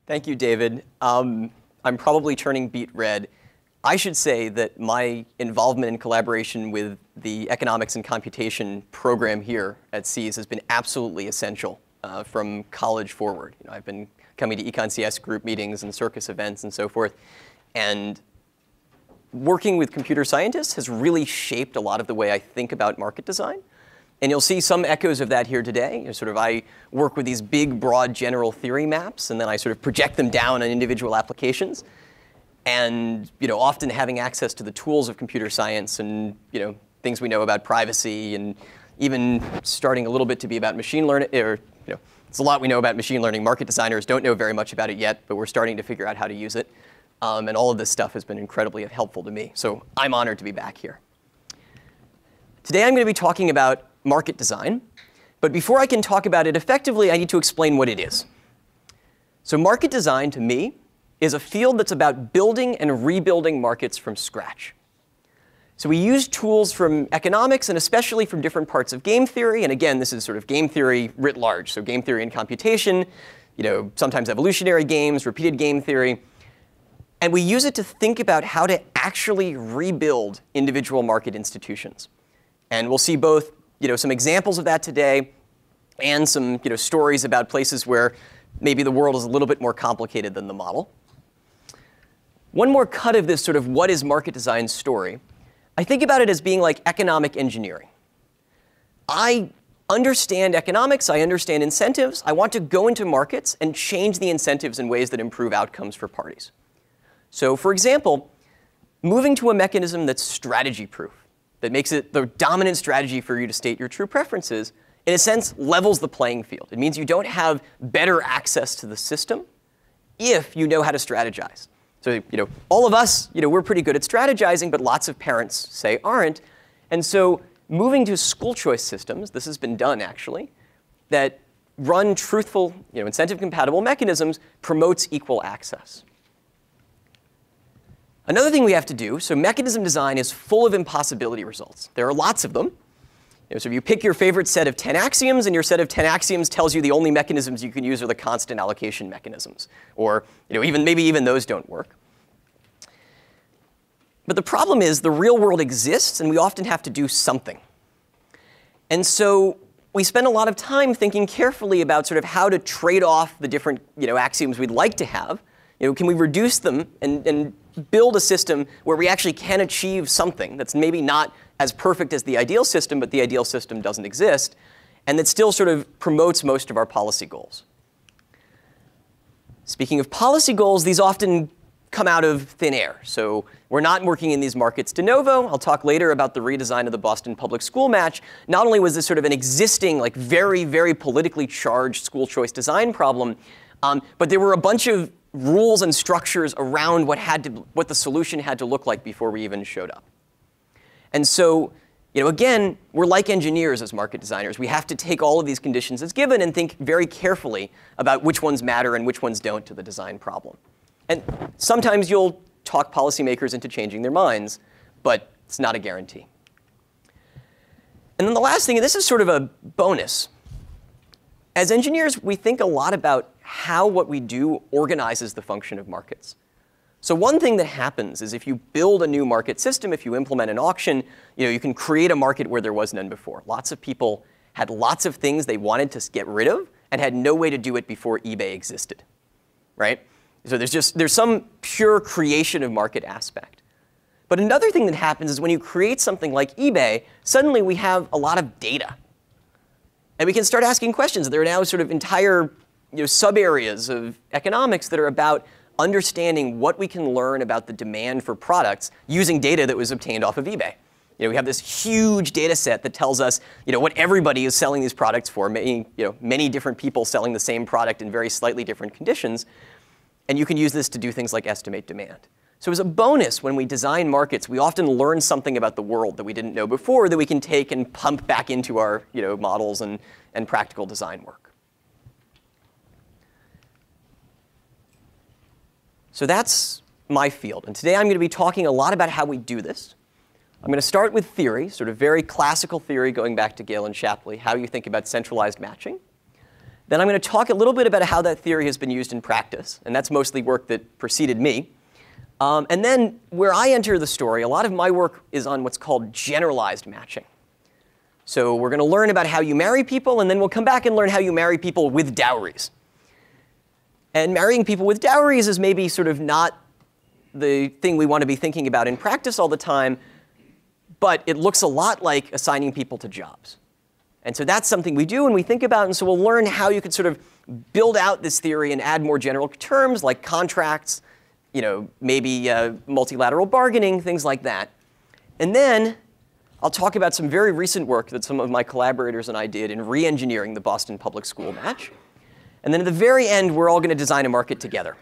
Thank you, David. I'm probably turning beet red. I should say that my involvement and collaboration with the economics and computation program here at SEAS has been absolutely essential from college forward. I've been coming to EconCS group meetings and circus events and so forth. And working with computer scientists has really shaped a lot of the way I think about market design. And you'll see some echoes of that here today. I work with these big, broad, general theory maps, and then I sort of project them down on individual applications. And often having access to the tools of computer science and things we know about privacy, and even starting a little bit to be about machine learning. It's a lot we know about machine learning. Market designers don't know very much about it yet, but we're starting to figure out how to use it. And all of this stuff has been incredibly helpful to me. So I'm honored to be back here. Today I'm going to be talking about market design. But before I can talk about it effectively, I need to explain what it is. So market design, to me, is a field that's about building and rebuilding markets from scratch. So we use tools from economics and especially from different parts of game theory. And again, this is sort of game theory writ large. So game theory and computation, sometimes evolutionary games, repeated game theory. And we use it to think about how to actually rebuild individual market institutions. And we'll see both some examples of that today and some stories about places where maybe the world is a little bit more complicated than the model. One more cut of this sort of what is market design story. I think about it as being like economic engineering. I understand economics. I understand incentives. I want to go into markets and change the incentives in ways that improve outcomes for parties. So for example, moving to a mechanism that's strategy-proof, that makes it the dominant strategy for you to state your true preferences, in a sense, levels the playing field. It means you don't have better access to the system if you know how to strategize. So all of us, we're pretty good at strategizing, but lots of parents, say, aren't. And so moving to school choice systems, this has been done, actually, that run truthful, incentive-compatible mechanisms promotes equal access. Another thing we have to do, so mechanism design is full of impossibility results. There are lots of them. So if you pick your favorite set of 10 axioms, and your set of 10 axioms tells you the only mechanisms you can use are the constant allocation mechanisms. Or maybe even those don't work. But the problem is the real world exists, and we often have to do something. And so we spend a lot of time thinking carefully about sort of how to trade off the different axioms we'd like to have. Can we reduce them and build a system where we actually can achieve something that's maybe not as perfect as the ideal system, but the ideal system doesn't exist, and that still sort of promotes most of our policy goals. Speaking of policy goals, these often come out of thin air. So we're not working in these markets de novo. I'll talk later about the redesign of the Boston Public School match. Not only was this sort of an existing, very, very politically charged school choice design problem, but there were a bunch of rules and structures around what the solution had to look like before we even showed up. And so, again, we're like engineers as market designers. We have to take all of these conditions as given and think very carefully about which ones matter and which ones don't to the design problem. And sometimes you'll talk policymakers into changing their minds, but it's not a guarantee. And then the last thing, and this is sort of a bonus. As engineers, we think a lot about how what we do organizes the function of markets. So one thing that happens is if you build a new market system, if you implement an auction, you can create a market where there was none before. Lots of people had lots of things they wanted to get rid of and had no way to do it before eBay existed, right? So there's some pure creation of market aspect. But another thing that happens is when you create something like eBay, suddenly we have a lot of data. And we can start asking questions. There are now sort of entire sub-areas of economics that are about understanding what we can learn about the demand for products using data that was obtained off of eBay. We have this huge data set that tells us what everybody is selling these products for, many different people selling the same product in very slightly different conditions. And you can use this to do things like estimate demand. So as a bonus, when we design markets, we often learn something about the world that we didn't know before that we can take and pump back into our models and practical design work. So that's my field. And today I'm going to be talking a lot about how we do this. I'm going to start with theory, sort of very classical theory going back to Gale and Shapley, how you think about centralized matching. Then I'm going to talk a little bit about how that theory has been used in practice, and that's mostly work that preceded me. And then where I enter the story, a lot of my work is on what's called generalized matching. So we're going to learn about how you marry people, and then we'll come back and learn how you marry people with dowries. And marrying people with dowries is maybe sort of not the thing we want to be thinking about in practice all the time, but it looks a lot like assigning people to jobs. And so that's something we do and we think about, and so we'll learn how you could sort of build out this theory and add more general terms like contracts, maybe multilateral bargaining, things like that. And then I'll talk about some very recent work that some of my collaborators and I did in re-engineering the Boston Public School match. And then at the very end, we're all going to design a market together.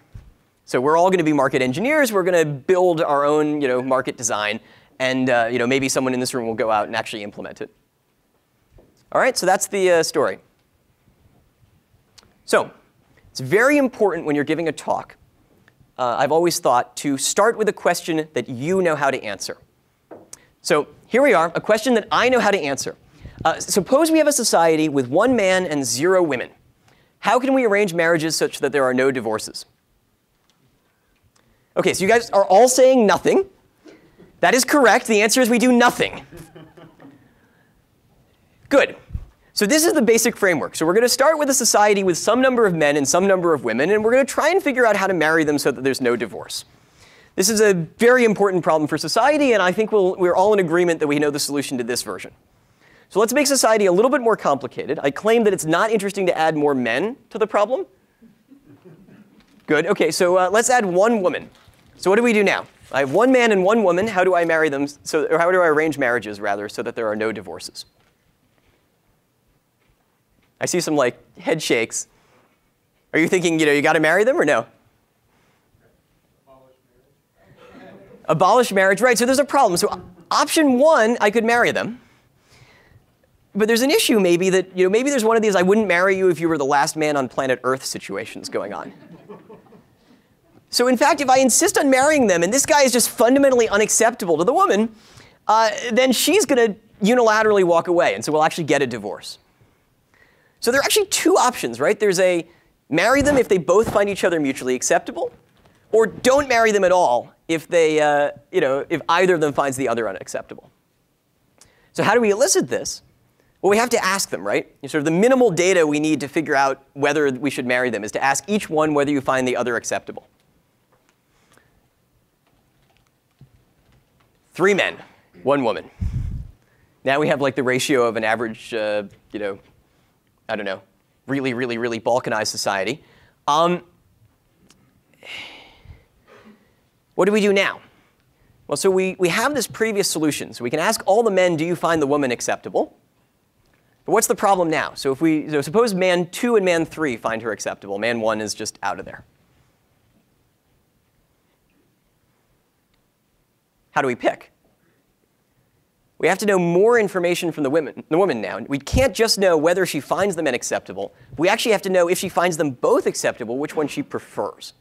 So we're all going to be market engineers. We're going to build our own market design. And maybe someone in this room will go out and actually implement it. All right, so that's the story. So it's very important when you're giving a talk, I've always thought, to start with a question that you know how to answer. So here we are, a question that I know how to answer. Suppose we have a society with 1 man and 0 women. How can we arrange marriages such that there are no divorces? OK, so you guys are all saying nothing. That is correct. The answer is we do nothing. Good. So this is the basic framework. So we're going to start with a society with some number of men and some number of women, and we're going to try and figure out how to marry them so that there's no divorce. This is a very important problem for society, and I think we're all in agreement that we know the solution to this version. So let's make society a little bit more complicated. I claim that it's not interesting to add more men to the problem. Good. OK, so let's add 1 woman. So what do we do now? I have 1 man and 1 woman. How do I marry them? Or how do I arrange marriages, rather, so that there are no divorces? I see some head shakes. Are you thinking, you got to marry them or no? Abolish marriage, right? So there's a problem. So option 1, I could marry them. But there's an issue maybe that, maybe there's one of these I wouldn't marry you if you were the last man on planet Earth situations going on. So in fact, if I insist on marrying them and this guy is just fundamentally unacceptable to the woman, then she's going to unilaterally walk away. And so we'll actually get a divorce. So there are actually 2 options, right? There's a marry them if they both find each other mutually acceptable, or don't marry them at all if they, if either of them finds the other unacceptable. So how do we elicit this? Well, we have to ask them, right? Sort of the minimal data we need to figure out whether we should marry them is to ask each one whether you find the other acceptable. 3 men, 1 woman. Now we have the ratio of an average, I don't know, really, really, really balkanized society. What do we do now? Well, so we have this previous solution. So we can ask all the men, do you find the woman acceptable? But what's the problem now? So if suppose man 2 and man 3 find her acceptable. Man 1 is just out of there. How do we pick? We have to know more information from the woman now. We can't just know whether she finds the men acceptable. We actually have to know if she finds them both acceptable, which one she prefers.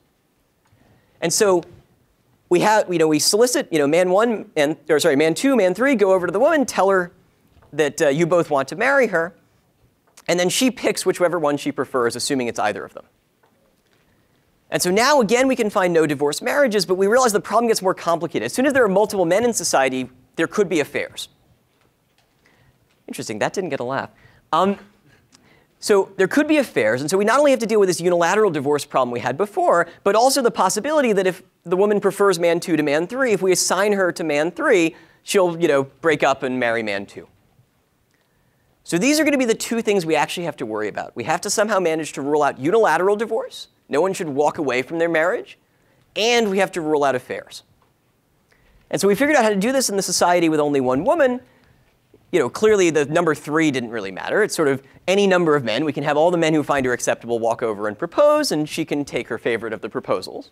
And so we solicit, man 2, man 3, go over to the woman, tell her that you both want to marry her, and then she picks whichever one she prefers, assuming it's either of them. And so now, again, we can find no divorce marriages, but we realize the problem gets more complicated. As soon as there are multiple men in society, there could be affairs. Interesting, that didn't get a laugh. So there could be affairs, and so we not only have to deal with this unilateral divorce problem we had before, but also the possibility that if the woman prefers man 2 to man 3, if we assign her to man 3, she'll break up and marry man 2. So these are going to be the 2 things we actually have to worry about. We have to somehow manage to rule out unilateral divorce. No one should walk away from their marriage. And we have to rule out affairs. And so we figured out how to do this in the society with only 1 woman. Clearly the number 3 didn't really matter. It's sort of any number of men. We can have all the men who find her acceptable walk over and propose, and she can take her favorite of the proposals.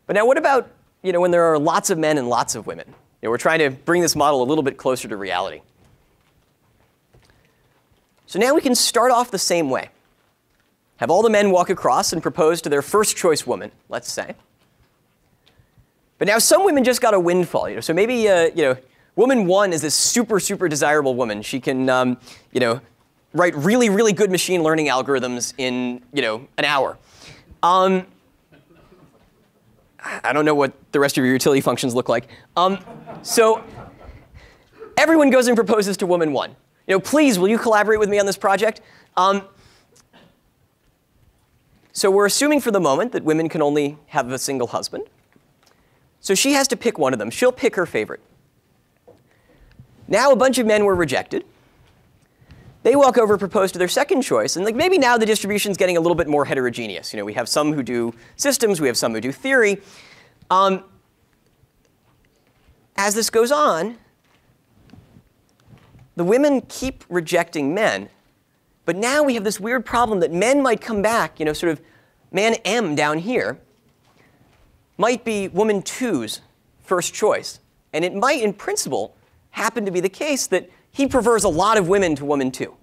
But now what about when there are lots of men and lots of women? We're trying to bring this model a little bit closer to reality. So now we can start off the same way. Have all the men walk across and propose to their first choice woman, let's say. But now some women just got a windfall. So maybe woman 1 is this super, super desirable woman. She can write really, really good machine learning algorithms in, an hour. I don't know what the rest of your utility functions look like. So everyone goes and proposes to woman one. Please, will you collaborate with me on this project? So we're assuming for the moment that women can only have a single husband. So she has to pick one of them. She'll pick her favorite. Now a bunch of men were rejected. They walk over, propose to their second choice, and maybe now the distribution's getting a little bit more heterogeneous. We have some who do systems, we have some who do theory. As this goes on, the women keep rejecting men, but now we have this weird problem that men might come back, sort of man M down here might be woman two's first choice. And it might, in principle, happen to be the case that he prefers a lot of women to woman two.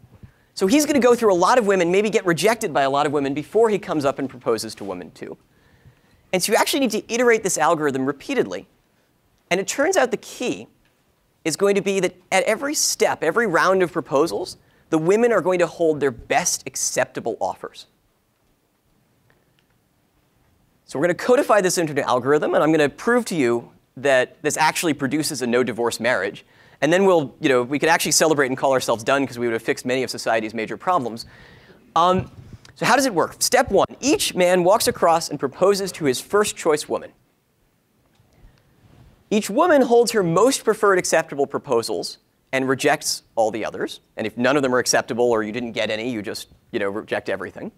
So he's going to go through a lot of women, maybe get rejected by a lot of women before he comes up and proposes to woman two. And so you actually need to iterate this algorithm repeatedly. And it turns out the key is going to be that at every step, every round of proposals, the women are going to hold their best acceptable offers. So we're going to codify this into an algorithm, and I'm going to prove to you that this actually produces a no-divorce marriage. And then we could actually celebrate and call ourselves done because we would have fixed many of society's major problems. So how does it work? Step one, each man walks across and proposes to his first choice woman. Each woman holds her most preferred acceptable proposals and rejects all the others. And if none of them are acceptable or you didn't get any, you just reject everything.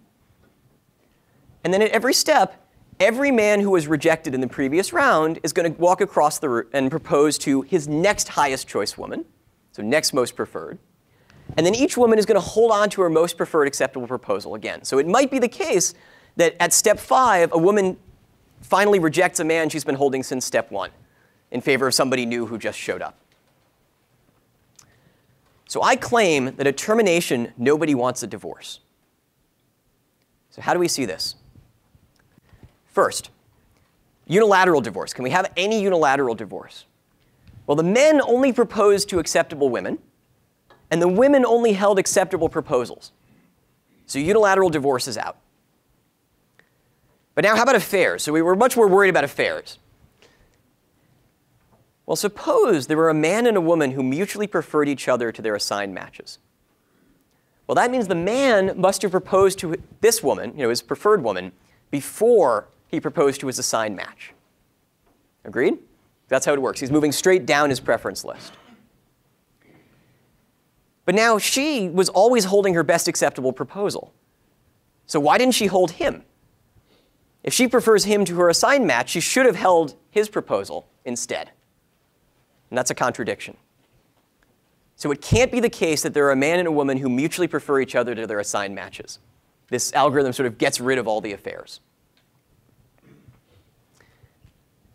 And then at every step, every man who was rejected in the previous round is going to walk across the room and propose to his next highest choice woman, so next most preferred. And then each woman is going to hold on to her most preferred acceptable proposal again. So it might be the case that at step 5, a woman finally rejects a man she's been holding since step 1 in favor of somebody new who just showed up. So I claim that at termination, nobody wants a divorce. So how do we see this? First, unilateral divorce. Can we have any unilateral divorce? Well, the men only proposed to acceptable women, and the women only held acceptable proposals. So unilateral divorce is out. But now how about affairs? So we were much more worried about affairs. Well, suppose there were a man and a woman who mutually preferred each other to their assigned matches. Well, that means the man must have proposed to this woman, his preferred woman, before he proposed to his assigned match. Agreed? That's how it works. He's moving straight down his preference list. But now she was always holding her best acceptable proposal. So why didn't she hold him? If she prefers him to her assigned match, she should have held his proposal instead. And that's a contradiction. So it can't be the case that there are a man and a woman who mutually prefer each other to their assigned matches. This algorithm sort of gets rid of all the affairs.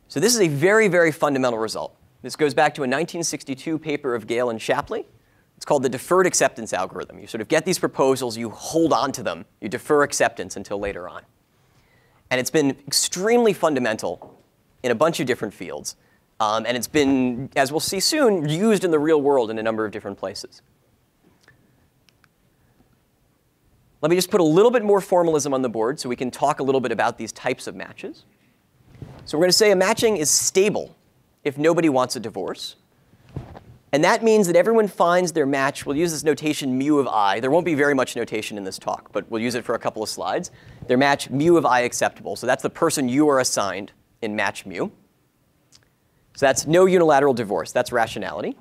So this is a very, very fundamental result. This goes back to a 1962 paper of Gale and Shapley. It's called the deferred acceptance algorithm. You sort of get these proposals, you hold on to them, you defer acceptance until later on. And it's been extremely fundamental in a bunch of different fields. And it's been, as we'll see soon, used in the real world in a number of different places. Let me just put a little bit more formalism on the board so we can talk a little bit about these types of matches. So we're going to say a matching is stable if nobody wants a divorce. And that means that everyone finds their match. We'll use this notation mu of I. There won't be very much notation in this talk, but we'll use it for a couple of slides. Their match mu of I acceptable. So that's the person you are assigned in match mu. So that's no unilateral divorce. That's rationality.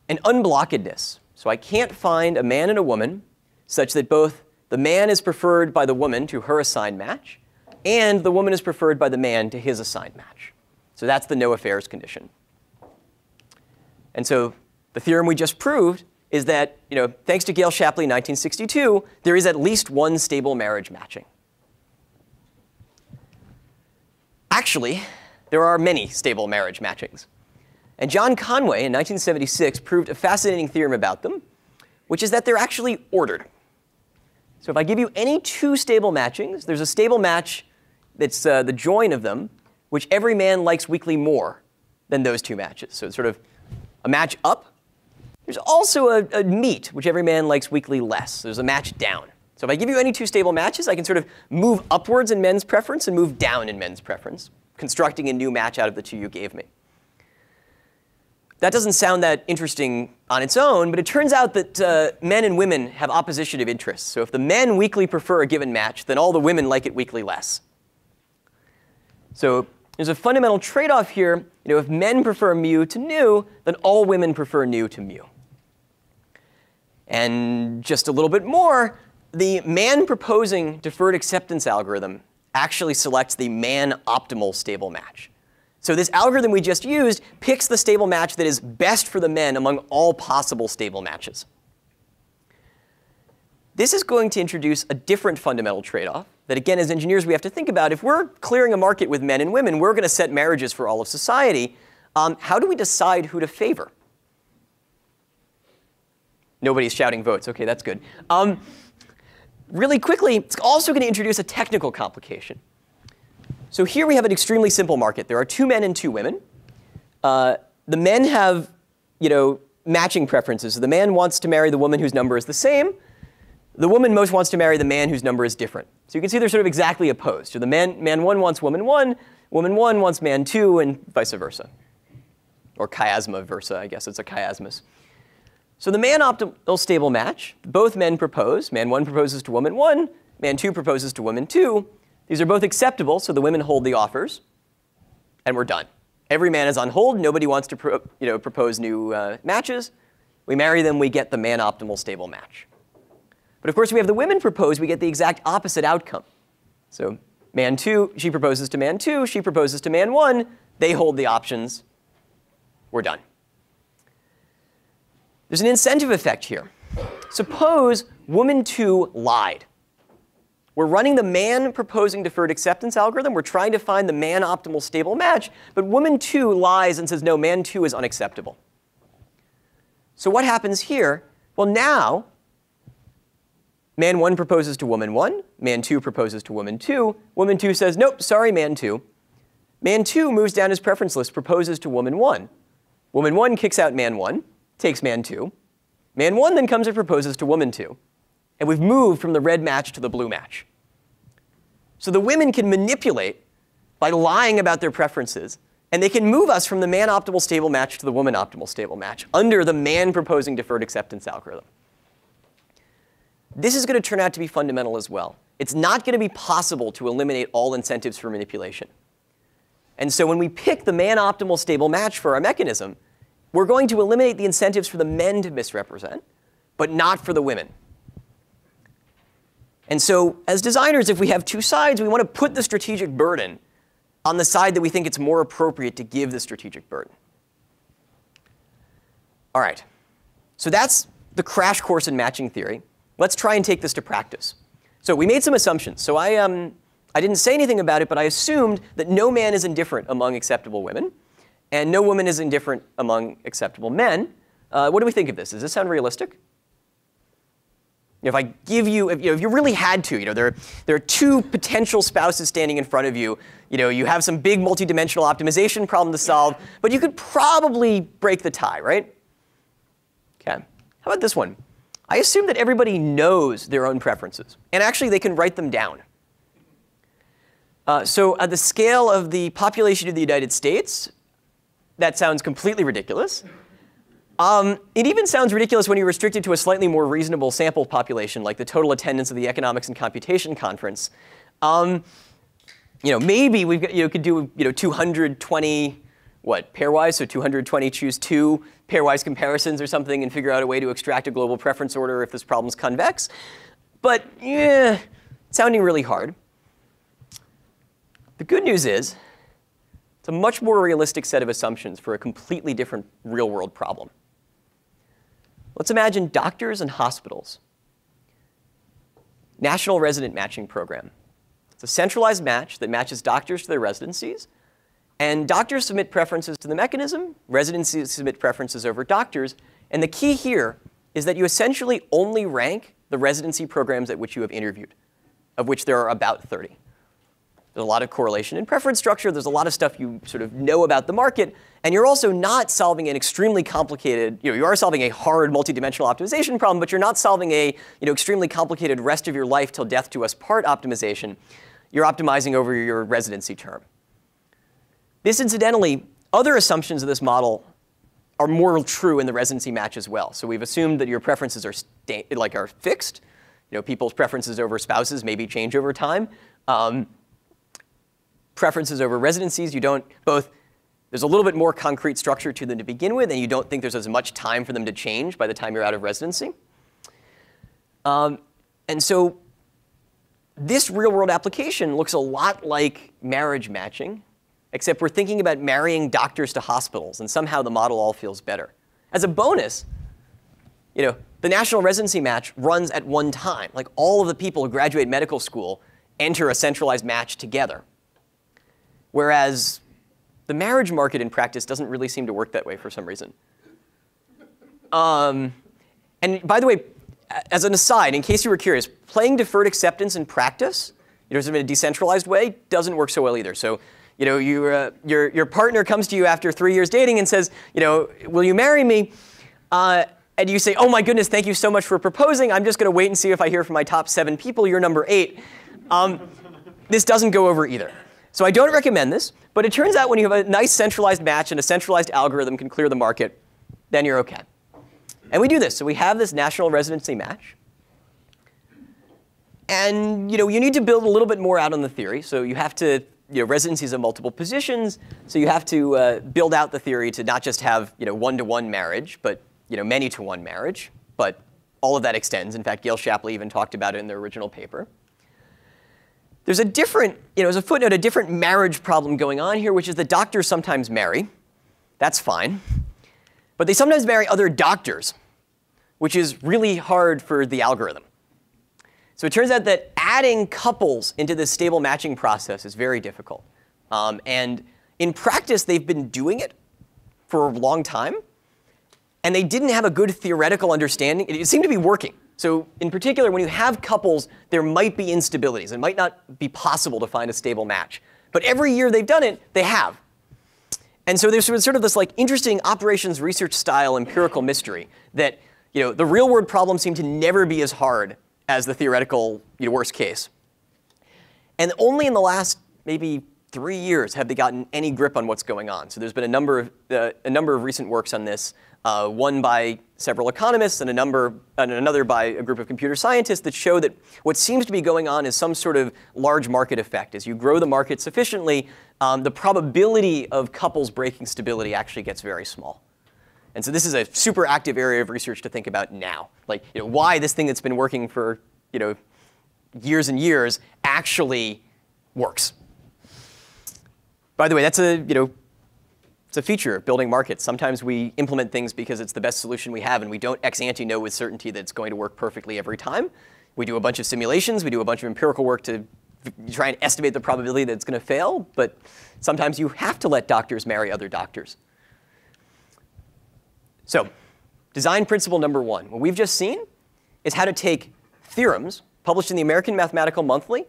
And unblockedness. So I can't find a man and a woman such that both the man is preferred by the woman to her assigned match, and the woman is preferred by the man to his assigned match. So that's the no affairs condition. And so the theorem we just proved is that, thanks to Gale-Shapley in 1962, there is at least one stable marriage matching. Actually, there are many stable marriage matchings. And John Conway in 1976 proved a fascinating theorem about them, which is that they're actually ordered. So if I give you any two stable matchings, there's a stable match that's the join of them, which every man likes weakly more than those two matches. So it's sort of a match up. There's also a meet, which every man likes weakly less. There's a match down. So if I give you any two stable matches, I can sort of move upwards in men's preference and move down in men's preference, constructing a new match out of the two you gave me. That doesn't sound that interesting on its own, but it turns out that men and women have oppositional interests. So if the men weakly prefer a given match, then all the women like it weakly less. So there's a fundamental trade-off here. If men prefer mu to nu, then all women prefer nu to mu. And just a little bit more, the man proposing deferred acceptance algorithm actually selects the man optimal stable match. So this algorithm we just used picks the stable match that is best for the men among all possible stable matches. This is going to introduce a different fundamental trade-off that, again, as engineers, we have to think about. If we're clearing a market with men and women, we're going to set marriages for all of society. How do we decide who to favor? Nobody's shouting votes. OK, that's good. Really quickly, it's also going to introduce a technical complication. So here we have an extremely simple market. There are 2 men and 2 women. The men have matching preferences. So the man wants to marry the woman whose number is the same. The woman most wants to marry the man whose number is different. So you can see they're sort of exactly opposed. So the man 1 wants woman 1 wants man 2, and vice versa. Or chiasma versa, I guess it's a chiasmus. So the man optimal stable match, both men propose. Man 1 proposes to woman 1. Man 2 proposes to woman 2. These are both acceptable, so the women hold the offers. And we're done. Every man is on hold. Nobody wants to propose new matches. We marry them. We get the man optimal stable match. But of course, we have the women propose. We get the exact opposite outcome. So man 2, she proposes to man 2. She proposes to man 1. They hold the options. We're done. There's an incentive effect here. Suppose woman 2 lied. We're running the man proposing deferred acceptance algorithm. We're trying to find the man optimal stable match. But woman 2 lies and says, no, man 2 is unacceptable. So what happens here? Well, now, man 1 proposes to woman 1. Man 2 proposes to woman 2. Woman 2 says, nope, sorry, man 2. Man 2 moves down his preference list, proposes to woman 1. Woman 1 kicks out man 1, takes man 2. Man 1 then comes and proposes to woman 2. And we've moved from the red match to the blue match. So the women can manipulate by lying about their preferences. And they can move us from the man optimal stable match to the woman optimal stable match under the man proposing deferred acceptance algorithm. This is going to turn out to be fundamental as well. It's not going to be possible to eliminate all incentives for manipulation. And so when we pick the man optimal stable match for our mechanism, we're going to eliminate the incentives for the men to misrepresent, but not for the women. And so as designers, if we have 2 sides, we want to put the strategic burden on the side that we think it's more appropriate to give the strategic burden. All right. So that's the crash course in matching theory. Let's try and take this to practice. So we made some assumptions. So I didn't say anything about it, but I assumed that no man is indifferent among acceptable women, and no woman is indifferent among acceptable men. What do we think of this? Does this sound realistic? If I give you, if you really had to, there are 2 potential spouses standing in front of you. You have some big multidimensional optimization problem to solve, but you could probably break the tie, right? OK. How about this one? I assume that everybody knows their own preferences, and actually they can write them down. So at the scale of the population of the United States, that sounds completely ridiculous. It even sounds ridiculous when you restrict it to a slightly more reasonable sample population, like the total attendance of the Economics and Computation Conference. Maybe we've got, could do 220 pairwise, so 220 choose 2 pairwise comparisons or something and figure out a way to extract a global preference order if this problem's convex. But sounding really hard. The good news is it's a much more realistic set of assumptions for a completely different real-world problem. Let's imagine doctors and hospitals. National Resident Matching Program. It's a centralized match that matches doctors to their residencies. And doctors submit preferences to the mechanism. Residencies submit preferences over doctors. And the key here is that you essentially only rank the residency programs at which you have interviewed, of which there are about 30. There's a lot of correlation in preference structure. There's a lot of stuff you sort of know about the market. And you're also not solving an extremely complicated, you are solving a hard multidimensional optimization problem, but you're not solving a extremely complicated rest of your life till death do us part optimization. You're optimizing over your residency term. This, incidentally, other assumptions of this model are more true in the residency match as well. So we've assumed that your preferences are fixed. People's preferences over spouses maybe change over time. Preferences over residencies, there's a little bit more concrete structure to them to begin with, and you don't think there's as much time for them to change by the time you're out of residency. And so this real-world application looks a lot like marriage matching, except we're thinking about marrying doctors to hospitals, and somehow the model all feels better. As a bonus, the national residency match runs at one time. Like all of the people who graduate medical school enter a centralized match together. Whereas the marriage market in practice doesn't really seem to work that way for some reason. And by the way, as an aside, in case you were curious, playing deferred acceptance in practice, sort of in a decentralized way, doesn't work so well either. So, your partner comes to you after 3 years dating and says, will you marry me? And you say, oh my goodness, thank you so much for proposing. I'm just going to wait and see if I hear from my top 7 people. You're number 8. This doesn't go over either. So I don't recommend this. But it turns out when you have a nice centralized match and a centralized algorithm can clear the market, then you're OK. And we do this. So we have this national residency match. And you need to build a little bit more out on the theory. So you have to, residencies of multiple positions. So you have to build out the theory to not just have one-to-one marriage, but many-to-one marriage. But all of that extends. In fact, Gale-Shapley even talked about it in their original paper. There's a different, as a footnote, a different marriage problem going on here, which is that doctors sometimes marry. That's fine. But they sometimes marry other doctors, which is really hard for the algorithm. So it turns out that adding couples into this stable matching process is very difficult. And in practice, they've been doing it for a long time. And they didn't have a good theoretical understanding. It seemed to be working. So in particular, when you have couples, there might be instabilities. It might not be possible to find a stable match. But every year they've done it, they have. And so there's sort of this interesting operations research style empirical mystery that the real world problems seem to never be as hard as the theoretical worst case. And only in the last maybe 3 years have they gotten any grip on what's going on. So there's been a number of recent works on this. One by several economists and another by a group of computer scientists that show that what seems to be going on is some sort of large market effect. As you grow the market sufficiently, the probability of couples breaking stability actually gets very small. And so this is a super active area of research to think about now. Why this thing that's been working for years and years actually works. By the way, that's it's a feature of building markets. Sometimes we implement things because it's the best solution we have, and we don't ex ante know with certainty that it's going to work perfectly every time. We do a bunch of simulations. We do a bunch of empirical work to try and estimate the probability that it's going to fail. But sometimes you have to let doctors marry other doctors. So design principle number 1. What we've just seen is how to take theorems published in the American Mathematical Monthly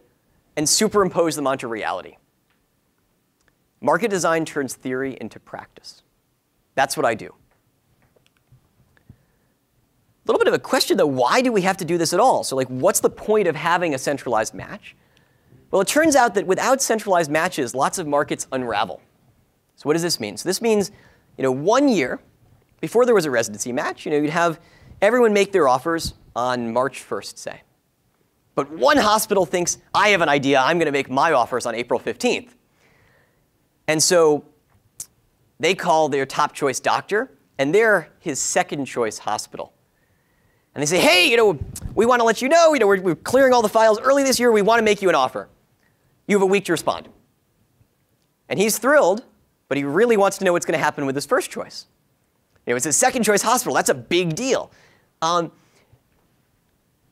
and superimpose them onto reality. Market design turns theory into practice. That's what I do. A little bit of a question, though. Why do we have to do this at all? So what's the point of having a centralized match? Well, it turns out that without centralized matches, lots of markets unravel. So what does this mean? So this means 1 year before there was a residency match, you'd have everyone make their offers on March 1st, say. But one hospital thinks, I have an idea. I'm going to make my offers on April 15th. And so they call their top choice doctor, and they're his second choice hospital. And they say, hey, we want to let you know, we're clearing all the files early this year. We want to make you an offer. You have a week to respond. And he's thrilled, but he really wants to know what's going to happen with his first choice. It's his second choice hospital. That's a big deal.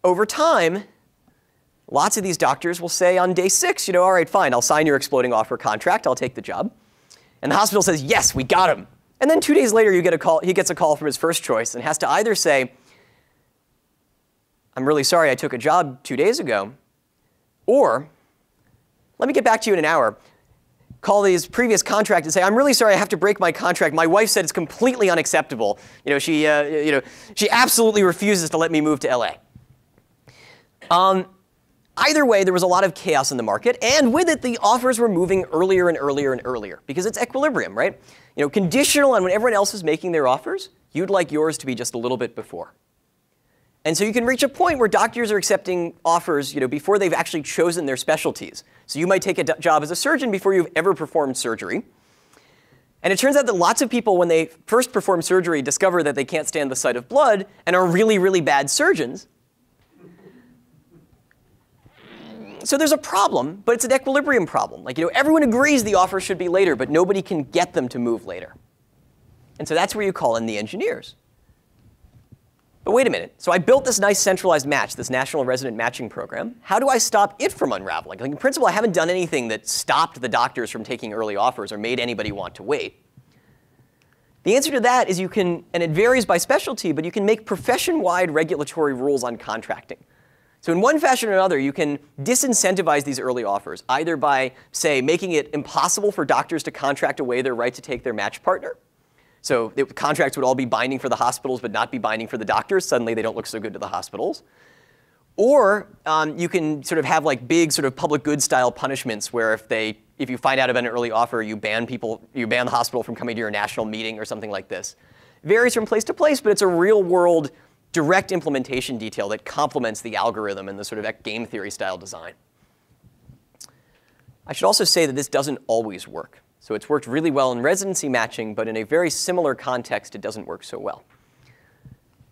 Over time, lots of these doctors will say on day 6, all right, fine, I'll sign your exploding offer contract. I'll take the job. And the hospital says, yes, we got him. And then 2 days later, he gets a call from his first choice and has to either say, I'm really sorry I took a job 2 days ago, or let me get back to you in an hour. Call his previous contract and say, I'm really sorry, I have to break my contract. My wife said it's completely unacceptable. She absolutely refuses to let me move to LA. Either way, there was a lot of chaos in the market, and with it, the offers were moving earlier and earlier and earlier, because it's equilibrium, right? Conditional on when everyone else is making their offers, you'd like yours to be just a little bit before. And so you can reach a point where doctors are accepting offers before they've actually chosen their specialties. So you might take a job as a surgeon before you've ever performed surgery. And it turns out that lots of people, when they first perform surgery, discover that they can't stand the sight of blood and are really, really bad surgeons. So there's a problem, but it's an equilibrium problem. Everyone agrees the offer should be later, but nobody can get them to move later. And so that's where you call in the engineers. But wait a minute. So I built this nice centralized match, this national resident matching program. How do I stop it from unraveling? In principle, I haven't done anything that stopped the doctors from taking early offers or made anybody want to wait. The answer to that is you can, and it varies by specialty, but you can make profession-wide regulatory rules on contracting. So in one fashion or another, you can disincentivize these early offers, either by, say, making it impossible for doctors to contract away their right to take their match partner. So the contracts would all be binding for the hospitals, but not be binding for the doctors. Suddenly, they don't look so good to the hospitals. Or you can sort of have big sort of public good style punishments, where if you find out about an early offer, you ban the hospital from coming to your national meeting or something like this. It varies from place to place, but it's a real world direct implementation detail that complements the algorithm and the sort of game theory style design. I should also say that this doesn't always work. So it's worked really well in residency matching, but in a very similar context, it doesn't work so well.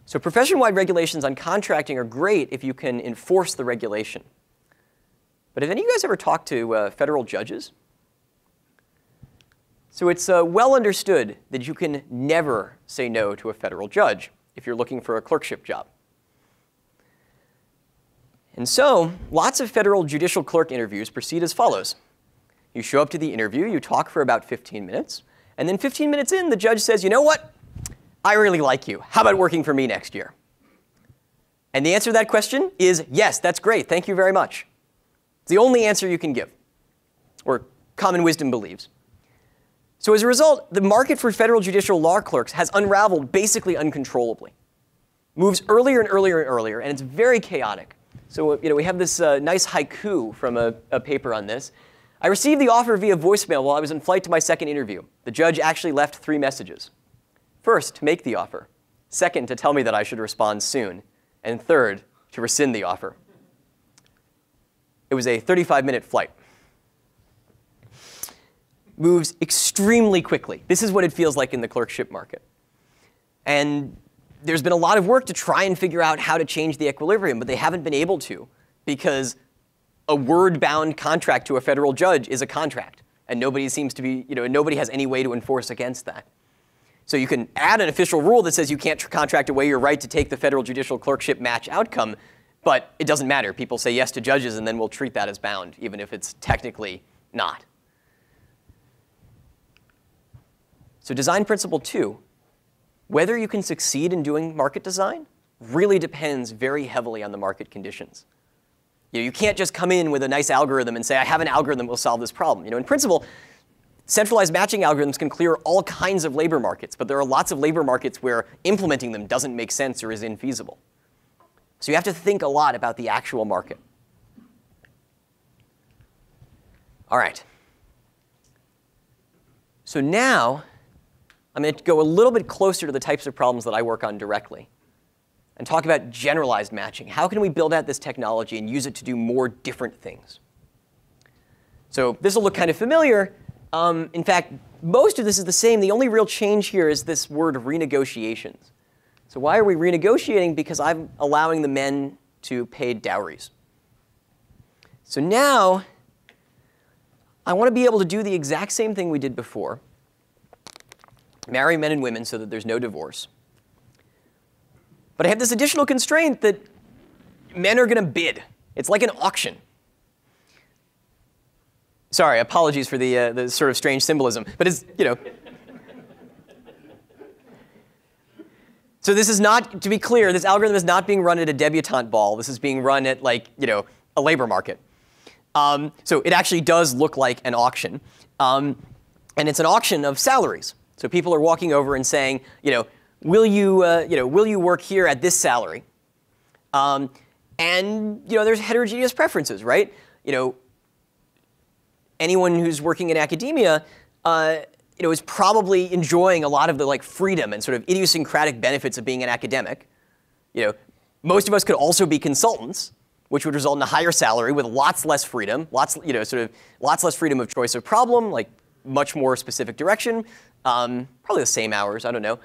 So profession-wide regulations on contracting are great if you can enforce the regulation. But have any of you guys ever talked to federal judges? So it's well understood that you can never say no to a federal judge if you're looking for a clerkship job. And so lots of federal judicial clerk interviews proceed as follows. You show up to the interview, you talk for about 15 minutes, and then 15 minutes in, the judge says, you know what? I really like you. How about working for me next year? And the answer to that question is, yes, that's great. Thank you very much. It's the only answer you can give, or common wisdom believes. So as a result, the market for federal judicial law clerks has unraveled basically uncontrollably. Moves earlier and earlier and earlier, and it's very chaotic. So we have this nice haiku from a paper on this. I received the offer via voicemail while I was in flight to my second interview. The judge actually left 3 messages. First, to make the offer. Second, to tell me that I should respond soon. And third, to rescind the offer. It was a 35-minute flight. Moves extremely quickly. This is what it feels like in the clerkship market. And there's been a lot of work to try and figure out how to change the equilibrium, but they haven't been able to, because a word-bound contract to a federal judge is a contract, and nobody seems to be, nobody has any way to enforce against that. So you can add an official rule that says you can't contract away your right to take the federal judicial clerkship match outcome, but it doesn't matter. People say yes to judges, and then we'll treat that as bound, even if it's technically not. So design principle 2, whether you can succeed in doing market design really depends very heavily on the market conditions. You can't just come in with a nice algorithm and say, I have an algorithm that will solve this problem. In principle, centralized matching algorithms can clear all kinds of labor markets, but there are lots of labor markets where implementing them doesn't make sense or is infeasible. So you have to think a lot about the actual market. All right. So now I'm going to go a little bit closer to the types of problems that I work on directly and talk about generalized matching. How can we build out this technology and use it to do more different things? So this will look kind of familiar. In fact, most of this is the same. The only real change here is this word renegotiations. So why are we renegotiating? Because I'm allowing the men to pay dowries. So now I want to be able to do the exact same thing we did before. Marry men and women so that there's no divorce. But I have this additional constraint that men are going to bid. It's like an auction. Sorry, apologies for the sort of strange symbolism. But it's, So this is not, to be clear, this algorithm is not being run at a debutante ball. This is being run at, a labor market. So it actually does look like an auction. And it's an auction of salaries. So people are walking over and saying, will you work here at this salary? And there's heterogeneous preferences, right? Anyone who's working in academia, is probably enjoying a lot of the freedom and sort of idiosyncratic benefits of being an academic. Most of us could also be consultants, which would result in a higher salary with lots less freedom, lots less freedom of choice of problem, like much more specific direction, probably the same hours, I don't know.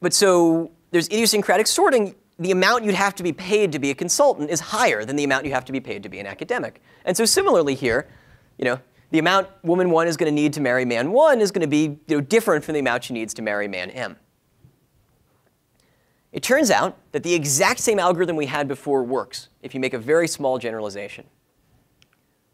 But so there's idiosyncratic sorting. The amount you'd have to be paid to be a consultant is higher than the amount you have to be paid to be an academic. And so similarly here, the amount woman 1 is going to need to marry man 1 is going to be different from the amount she needs to marry man M. It turns out that the exact same algorithm we had before works if you make a very small generalization.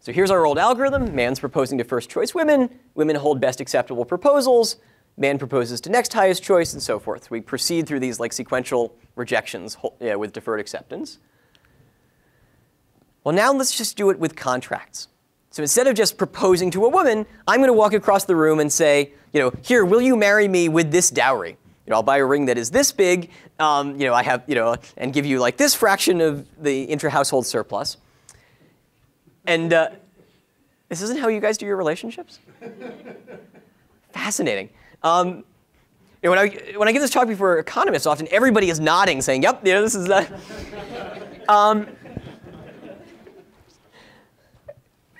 So here's our old algorithm. Man's proposing to first choice women. Women hold best acceptable proposals. Man proposes to next highest choice, and so forth. We proceed through these sequential rejections with deferred acceptance. Well, now let's just do it with contracts. So instead of just proposing to a woman, I'm going to walk across the room and say, here, will you marry me with this dowry? I'll buy a ring that is this big, I have, and give you this fraction of the intra-household surplus. And this isn't how you guys do your relationships? Fascinating. When I give this talk before economists, often everybody is nodding, saying, "Yep, this is that."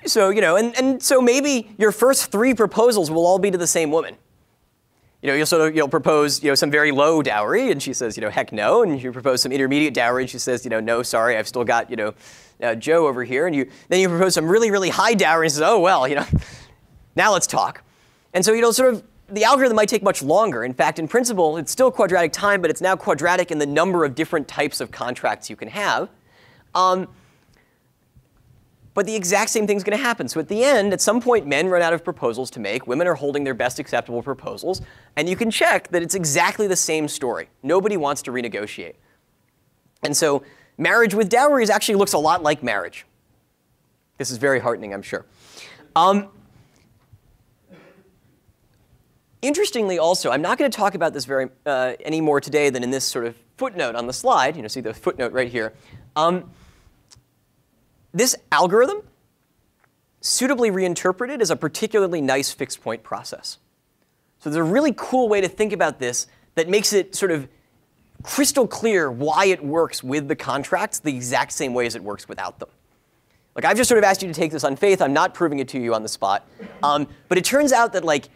So and so maybe your first 3 proposals will all be to the same woman. You'll propose some very low dowry, and she says heck no, and you propose some intermediate dowry, and she says no, sorry, I've still got Joe over here, and then you propose some really, really high dowry, and says, oh well, now let's talk. And so the algorithm might take much longer. In fact, in principle, it's still quadratic time, but it's now quadratic in the number of different types of contracts you can have. But the exact same thing's going to happen. So at the end, at some point, men run out of proposals to make. Women are holding their best acceptable proposals. And you can check that it's exactly the same story. Nobody wants to renegotiate. And so marriage with dowries actually looks a lot like marriage. This is very heartening, I'm sure. Interestingly also, I'm not going to talk about this any more today than in this sort of footnote on the slide. See the footnote right here. This algorithm, suitably reinterpreted, is a particularly nice fixed point process. So there's a really cool way to think about this that makes it sort of crystal clear why it works with the contracts the exact same way as it works without them. I've just sort of asked you to take this on faith. I'm not proving it to you on the spot. But it turns out that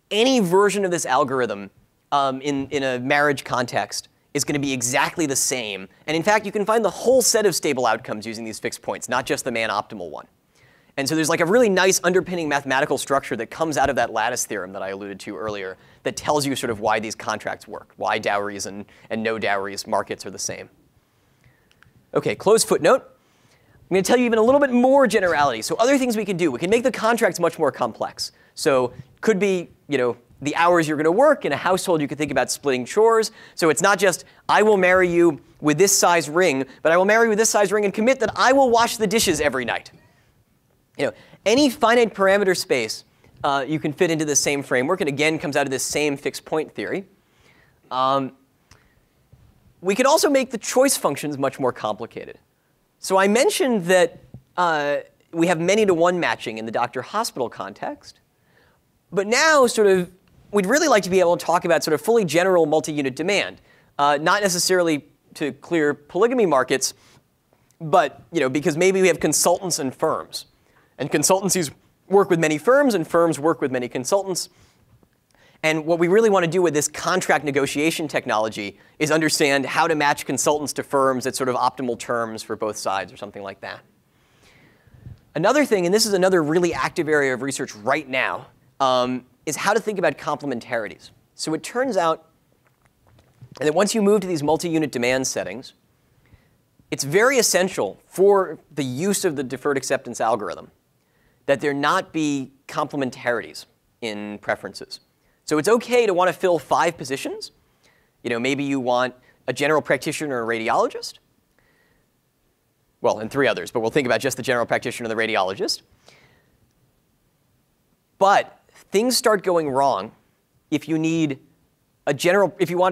any version of this algorithm in a marriage context is going to be exactly the same. And in fact, you can find the whole set of stable outcomes using these fixed points, not just the man-optimal one. And so there's a really nice underpinning mathematical structure that comes out of that lattice theorem that I alluded to earlier that tells you sort of why these contracts work, why dowries and no dowries markets are the same. OK, close footnote. I'm going to tell you even a little bit more generality. So other things we can do. We can make the contracts much more complex. So could be, the hours you're going to work. In a household, you could think about splitting chores. So it's not just, I will marry you with this size ring, but I will marry you with this size ring and commit that I will wash the dishes every night. Any finite parameter space you can fit into the same framework, and again, comes out of this same fixed point theory. We could also make the choice functions much more complicated. So I mentioned that we have many-to-one matching in the doctor-hospital context. But now, we'd really like to be able to talk about fully general multi-unit demand, not necessarily to clear polygamy markets, but because maybe we have consultants and firms, and consultancies work with many firms, and firms work with many consultants. And what we really want to do with this contract negotiation technology is understand how to match consultants to firms at optimal terms for both sides, or something like that. Another thing, and this is another really active area of research right now, is how to think about complementarities. So it turns out that once you move to these multi-unit demand settings, it's very essential for the use of the deferred acceptance algorithm that there not be complementarities in preferences. So it's OK to want to fill 5 positions. Maybe you want a general practitioner or a radiologist. well, and 3 others, but we'll think about just the general practitioner and the radiologist. But things start going wrong if you want a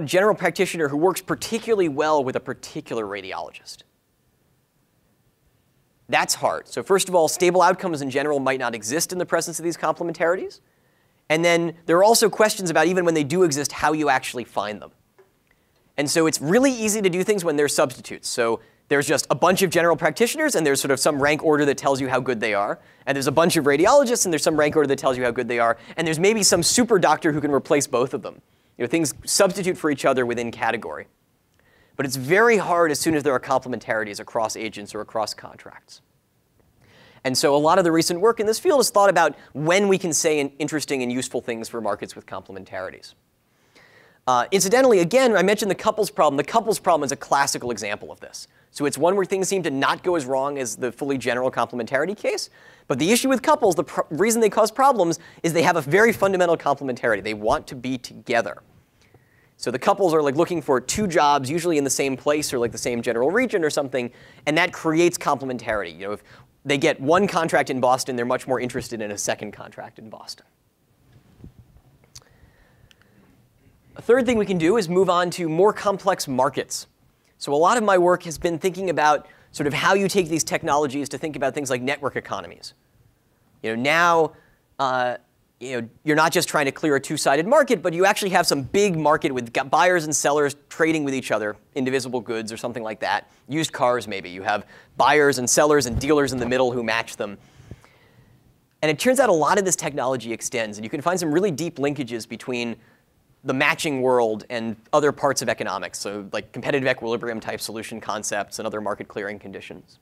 general practitioner who works particularly well with a particular radiologist. That's hard. So first of all, stable outcomes in general might not exist in the presence of these complementarities. And then there are also questions about, even when they do exist, how you actually find them. And so it's really easy to do things when there's substitutes. So there's just a bunch of general practitioners, and there's sort of some rank order that tells you how good they are. And there's a bunch of radiologists, and there's some rank order that tells you how good they are. And there's maybe some super doctor who can replace both of them. Things substitute for each other within category. But it's very hard as soon as there are complementarities across agents or across contracts. And so a lot of the recent work in this field has thought about when we can say interesting and useful things for markets with complementarities. Incidentally, again, I mentioned the couples problem. The couples problem is a classical example of this. So it's one where things seem to not go as wrong as the fully general complementarity case. But the issue with couples, the reason they cause problems, is they have a very fundamental complementarity. They want to be together. So the couples are like looking for 2 jobs, usually in the same place or like the same general region or something, and that creates complementarity. If they get 1 contract in Boston, they're much more interested in a 2nd contract in Boston. A third thing we can do is move on to more complex markets. So a lot of my work has been thinking about sort of how you take these technologies to think about things like network economies. Now, you're not just trying to clear a 2-sided market, but you actually have some big market with buyers and sellers trading with each other, indivisible goods or something like that. Used cars, maybe. You have buyers and sellers and dealers in the middle who match them. And it turns out a lot of this technology extends, and you can find some really deep linkages between the matching world and other parts of economics, so like competitive equilibrium type solution concepts and other market clearing conditions.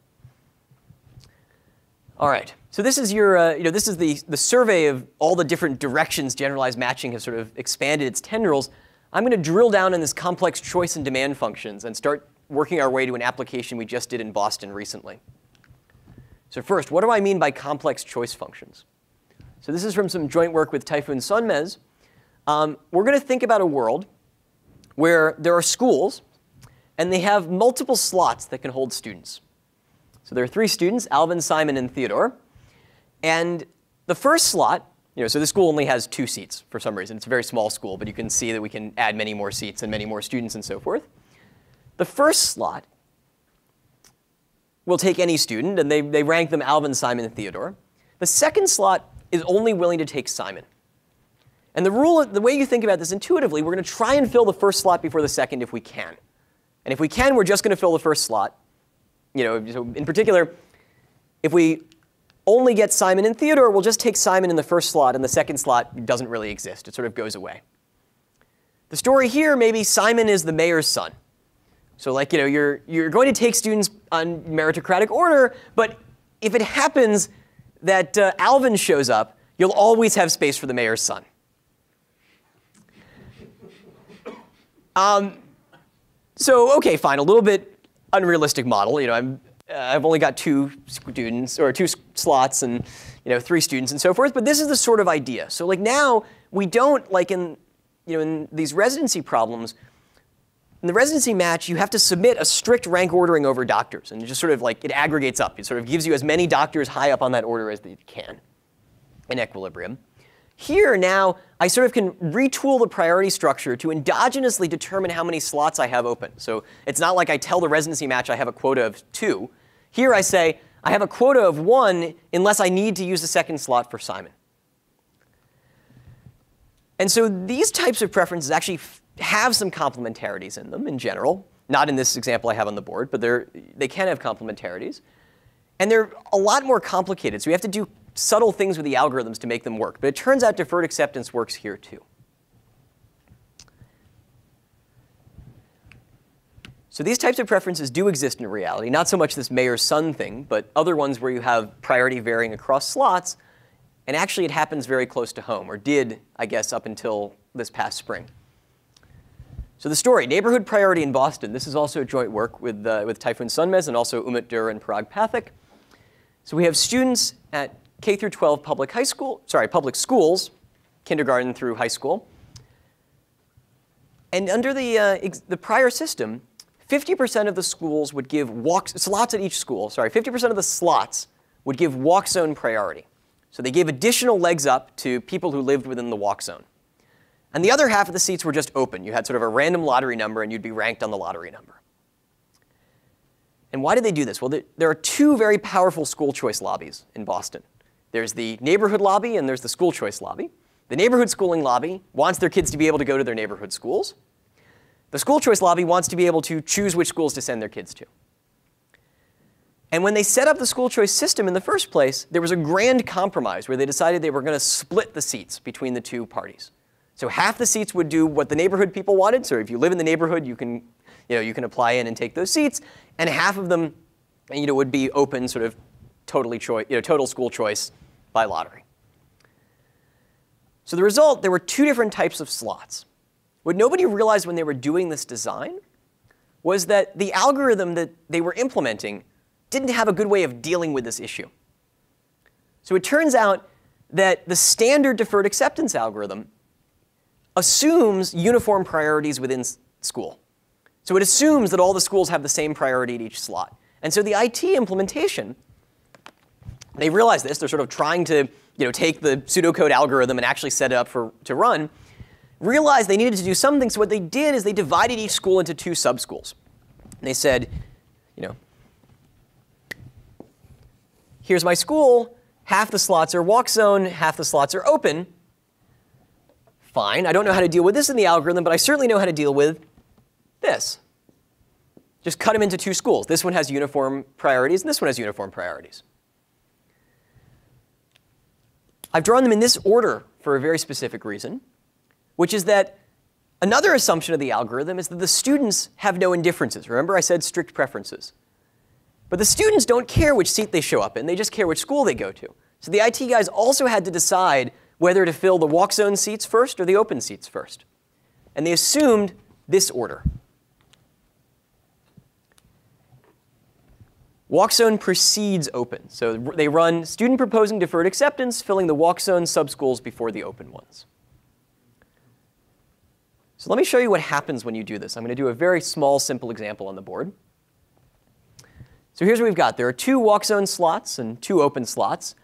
All right, so this is your, this is the survey of all the different directions generalized matching has sort of expanded its tendrils. I'm going to drill down in this complex choice and demand functions and start working our way to an application we just did in Boston recently. So first, what do I mean by complex choice functions? So this is from some joint work with Tayfun Sönmez. We're going to think about a world where there are schools, and they have multiple slots that can hold students. So there are 3 students, Alvin, Simon, and Theodore. And the first slot, so the school only has 2 seats for some reason. It's a very small school, but you can see that we can add many more seats and many more students and so forth. The first slot will take any student, and they rank them Alvin, Simon, and Theodore. The second slot is only willing to take Simon. And the way you think about this intuitively, we're going to try and fill the first slot before the second if we can. And if we can, we're just going to fill the first slot. So in particular, if we only get Simon and Theodore, we'll just take Simon in the first slot, and the second slot doesn't really exist. It sort of goes away. The story here, maybe Simon is the mayor's son. So like, you're going to take students on meritocratic order, but if it happens that Alvin shows up, you'll always have space for the mayor's son. So OK, fine, a little bit unrealistic model. I've only got 2 students or 2 slots and 3 students and so forth. But this is the sort of idea. So like now we don't like in these residency problems. In the residency match, you have to submit a strict rank ordering over doctors, and it just sort of like it aggregates up. It sort of gives you as many doctors high up on that order as you can in equilibrium. Here now, I sort of can retool the priority structure to endogenously determine how many slots I have open. So it's not like I tell the residency match I have a quota of 2. Here I say I have a quota of 1 unless I need to use the second slot for Simon. And so these types of preferences actually have some complementarities in them in general. Not in this example I have on the board, but they can have complementarities. And they're a lot more complicated. So we have to do subtle things with the algorithms to make them work. But it turns out deferred acceptance works here too. So these types of preferences do exist in reality. Not so much this mayor's son thing, but other ones where you have priority varying across slots. And actually, it happens very close to home, or did, I guess, up until this past spring. So the story, neighborhood priority in Boston. This is also joint work with Tayfun Sönmez and also Umut Dur and Parag Pathak. So we have students at K through 12 public schools, kindergarten through high school. And under the prior system, 50% of the schools would give slots at each school, 50% of the slots would give walk zone priority. So they gave additional legs up to people who lived within the walk zone. And the other half of the seats were just open. You had sort of a random lottery number, and you'd be ranked on the lottery number. And why did they do this? Well, there are two very powerful school choice lobbies in Boston. There's the neighborhood lobby, and there's the school choice lobby. The neighborhood schooling lobby wants their kids to be able to go to their neighborhood schools. The school choice lobby wants to be able to choose which schools to send their kids to. And when they set up the school choice system in the first place, there was a grand compromise where they decided they were going to split the seats between the two parties. So half the seats would do what the neighborhood people wanted. So if you live in the neighborhood, you can apply in and take those seats. And half of them would be open, sort of total school choice by lottery. So the result, there were two different types of slots. What nobody realized when they were doing this design was that the algorithm that they were implementing didn't have a good way of dealing with this issue. So it turns out that the standard deferred acceptance algorithm assumes uniform priorities within school. So it assumes that all the schools have the same priority at each slot. And so the IT implementation, they realize this. They're sort of trying to take the pseudocode algorithm and actually set it up to run, realized they needed to do something. So what they did is they divided each school into two subschools. And they said, here's my school. Half the slots are walk zone. Half the slots are open. Fine. I don't know how to deal with this in the algorithm, but I certainly know how to deal with this. Just cut them into two schools. This one has uniform priorities, and this one has uniform priorities. I've drawn them in this order for a very specific reason, which is that another assumption of the algorithm is that the students have no indifferences. Remember, I said strict preferences. But the students don't care which seat they show up in. They just care which school they go to. So the IT guys also had to decide whether to fill the walk zone seats first or the open seats first. And they assumed this order. Walk zone precedes open. So they run student proposing deferred acceptance, filling the walk zone subschools before the open ones. So let me show you what happens when you do this. I'm going to do a very small, simple example on the board. So here's what we've got. There are two walk zone slots and two open slots.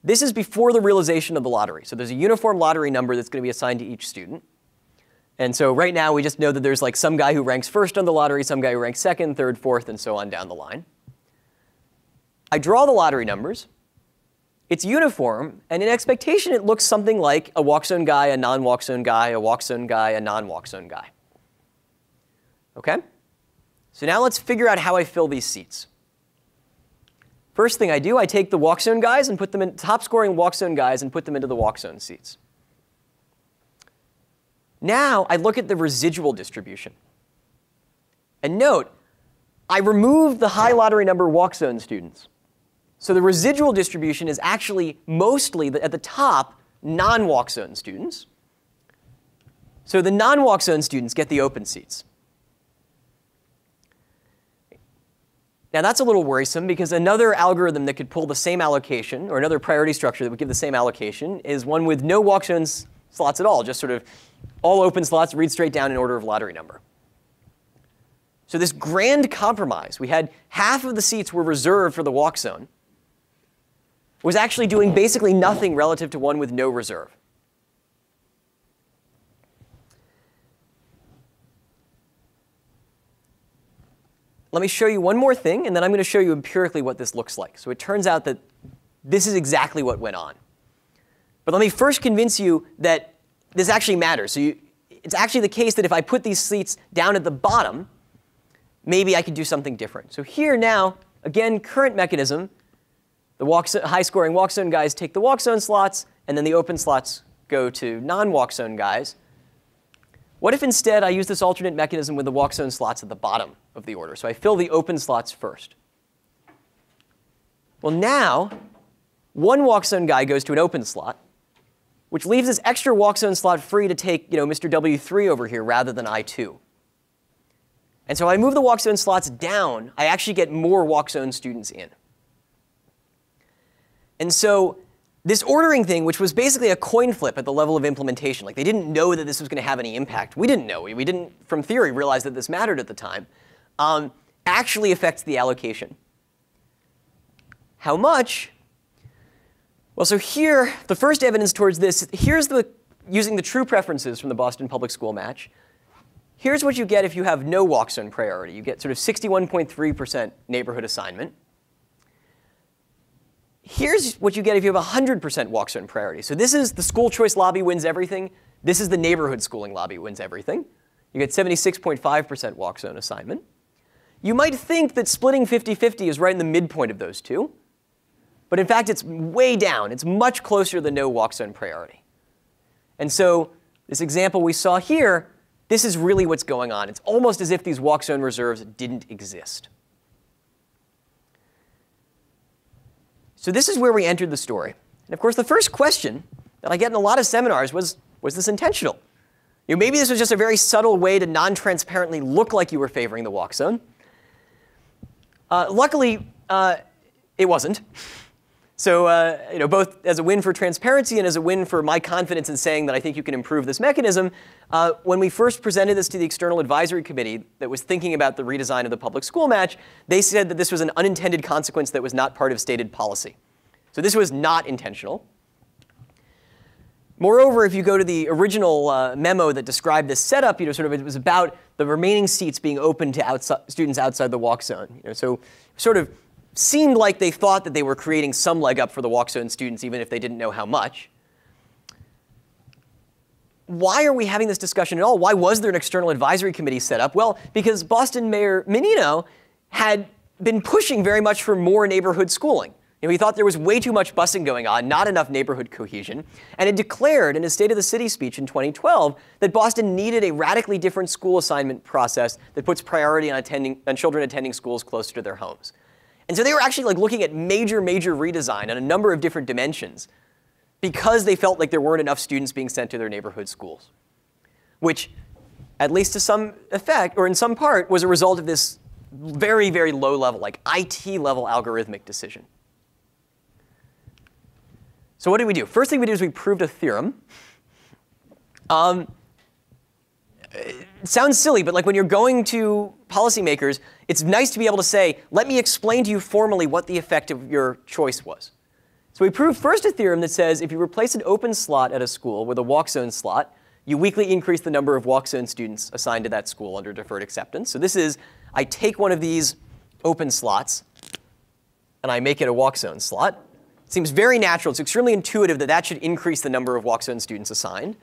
This is before the realization of the lottery. So there's a uniform lottery number that's going to be assigned to each student. And so right now, we just know that there's like some guy who ranks first on the lottery, some guy who ranks second, third, fourth, and so on down the line. I draw the lottery numbers. It's uniform. And in expectation, it looks something like a walk zone guy, a non-walk zone guy, a walk zone guy, a non-walk zone guy. OK? So now let's figure out how I fill these seats. First thing I do, I take the walk zone guys and put them in top scoring walk zone guys and put them into the walk zone seats. Now I look at the residual distribution. And note, I removed the high lottery number walk zone students. So the residual distribution is actually mostly, at the top, non-walk zone students. So the non-walk zone students get the open seats. Now that's a little worrisome because another algorithm that could pull the same allocation, or another priority structure that would give the same allocation, is one with no walk zone slots at all, just sort of all open slots, read straight down in order of lottery number. So this grand compromise, we had half of the seats were reserved for the walk zone, was actually doing basically nothing relative to one with no reserve. Let me show you one more thing, and then I'm going to show you empirically what this looks like. So it turns out that this is exactly what went on. But let me first convince you that this actually matters. So it's actually the case that if I put these seats down at the bottom, maybe I could do something different. So here now, again, current mechanism. The high-scoring walk zone guys take the walk zone slots, and then the open slots go to non-walk zone guys. What if instead I use this alternate mechanism with the walk zone slots at the bottom of the order? So I fill the open slots first. Well, now, one walk zone guy goes to an open slot, which leaves this extra walk zone slot free to take Mr. W3 over here rather than I2. And so if I move the walk zone slots down, I actually get more walk zone students in. And so this ordering thing, which was basically a coin flip at the level of implementation, like they didn't know that this was going to have any impact. We didn't know. We didn't, from theory, realize that this mattered at the time. actually affects the allocation. How much? Well, so here, the first evidence towards this, here's using the true preferences from the Boston Public School match. Here's what you get if you have no walk zone priority. You get sort of 61.3% neighborhood assignment. Here's what you get if you have 100% walk zone priority. So this is the school choice lobby wins everything. This is the neighborhood schooling lobby wins everything. You get 76.5% walk zone assignment. You might think that splitting 50-50 is right in the midpoint of those two. But in fact, it's way down. It's much closer to the no walk zone priority. And so this example we saw here, this is really what's going on. It's almost as if these walk zone reserves didn't exist. So this is where we entered the story. And of course, the first question that I get in a lot of seminars was this intentional? Maybe this was just a very subtle way to non-transparently look like you were favoring the walk zone. Luckily, it wasn't. So both as a win for transparency and as a win for my confidence in saying that I think you can improve this mechanism, when we first presented this to the External Advisory Committee that was thinking about the redesign of the public school match, they said that this was an unintended consequence that was not part of stated policy. So this was not intentional. Moreover, if you go to the original memo that described this setup, it was about the remaining seats being open to students outside the walk zone. So sort of seemed like they thought that they were creating some leg up for the walk zone students, even if they didn't know how much. Why are we having this discussion at all? Why was there an external advisory committee set up? Well, because Boston Mayor Menino had been pushing very much for more neighborhood schooling. He thought there was way too much busing going on, not enough neighborhood cohesion, and had declared in his State of the City speech in 2012 that Boston needed a radically different school assignment process that puts priority on children attending schools closer to their homes. And so they were actually looking at major redesign on a number of different dimensions because they felt like there weren't enough students being sent to their neighborhood schools, which, at least to some effect, or in some part, was a result of this very low level, IT level algorithmic decision. So what did we do? First thing we did is we proved a theorem. It sounds silly, but when you're going to policymakers, it's nice to be able to say, let me explain to you formally what the effect of your choice was. So we proved first a theorem that says if you replace an open slot at a school with a walk zone slot, you weakly increase the number of walk zone students assigned to that school under deferred acceptance. So this is, I take one of these open slots, and I make it a walk zone slot. It seems very natural. It's extremely intuitive that that should increase the number of walk zone students assigned.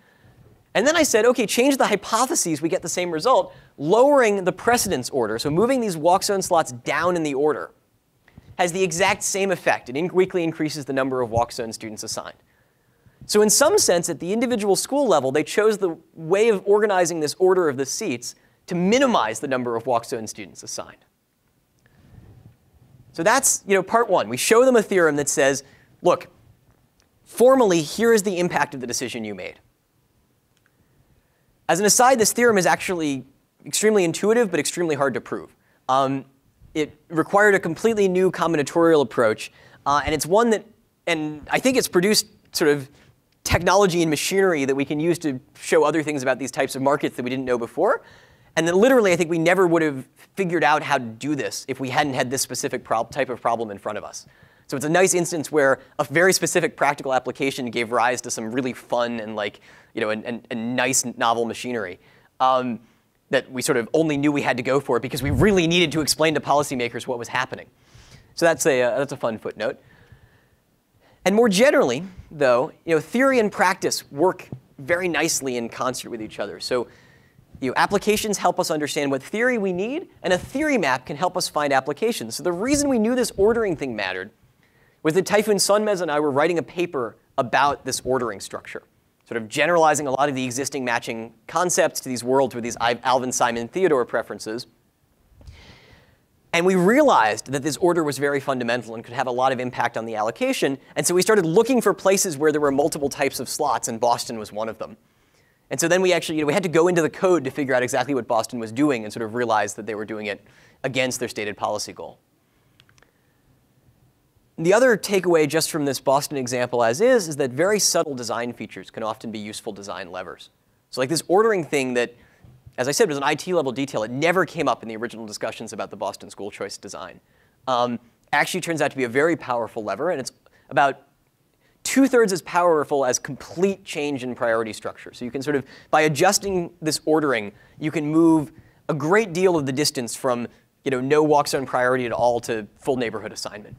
And then I said, OK, change the hypotheses, we get the same result, lowering the precedence order, so moving these walk zone slots down in the order, has the exact same effect. It weakly increases the number of walk zone students assigned. So in some sense, at the individual school level, they chose the way of organizing this order of the seats to minimize the number of walk zone students assigned. So that's part one. We show them a theorem that says, look, formally, here is the impact of the decision you made. As an aside, this theorem is actually extremely intuitive, but extremely hard to prove. It required a completely new combinatorial approach, and it's one that, and I think it's produced sort of technology and machinery that we can use to show other things about these types of markets that we didn't know before. And then literally, I think we never would have figured out how to do this if we hadn't had this specific type of problem in front of us. So it's a nice instance where a very specific practical application gave rise to some really fun and and nice novel machinery that we sort of only knew we had to go for because we really needed to explain to policymakers what was happening. So that's a fun footnote. And more generally, though, theory and practice work very nicely in concert with each other. So applications help us understand what theory we need, and a theory map can help us find applications. So the reason we knew this ordering thing mattered was that Typhoon Sunmez and I were writing a paper about this ordering structure, sort of generalizing a lot of the existing matching concepts to these worlds with these Alvin, Simon, Theodore preferences. And we realized that this order was very fundamental and could have a lot of impact on the allocation. And so we started looking for places where there were multiple types of slots, and Boston was one of them. And so then we actually, we had to go into the code to figure out exactly what Boston was doing and sort of realize that they were doing it against their stated policy goal. The other takeaway just from this Boston example as is that very subtle design features can often be useful design levers. So this ordering thing that as I said, was an IT level detail. It never came up in the original discussions about the Boston school choice design. Actually turns out to be a very powerful lever, and it's about 2/3 as powerful as complete change in priority structure. So you can sort of, by adjusting this ordering, you can move a great deal of the distance from no walk zone priority at all to full neighborhood assignment.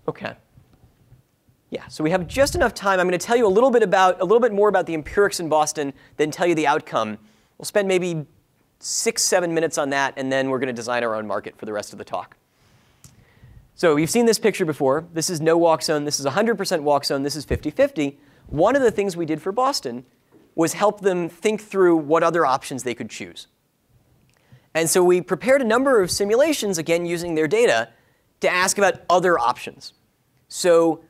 OK. Yeah, so we have just enough time. I'm going to tell you a little bit more about the empirics in Boston, then tell you the outcome. We'll spend maybe 6-7 minutes on that, and then we're going to design our own market for the rest of the talk. So you've seen this picture before. This is no walk zone. This is 100% walk zone. This is 50-50. One of the things we did for Boston was help them think through what other options they could choose. And so we prepared a number of simulations, again, using their data, to ask about other options. So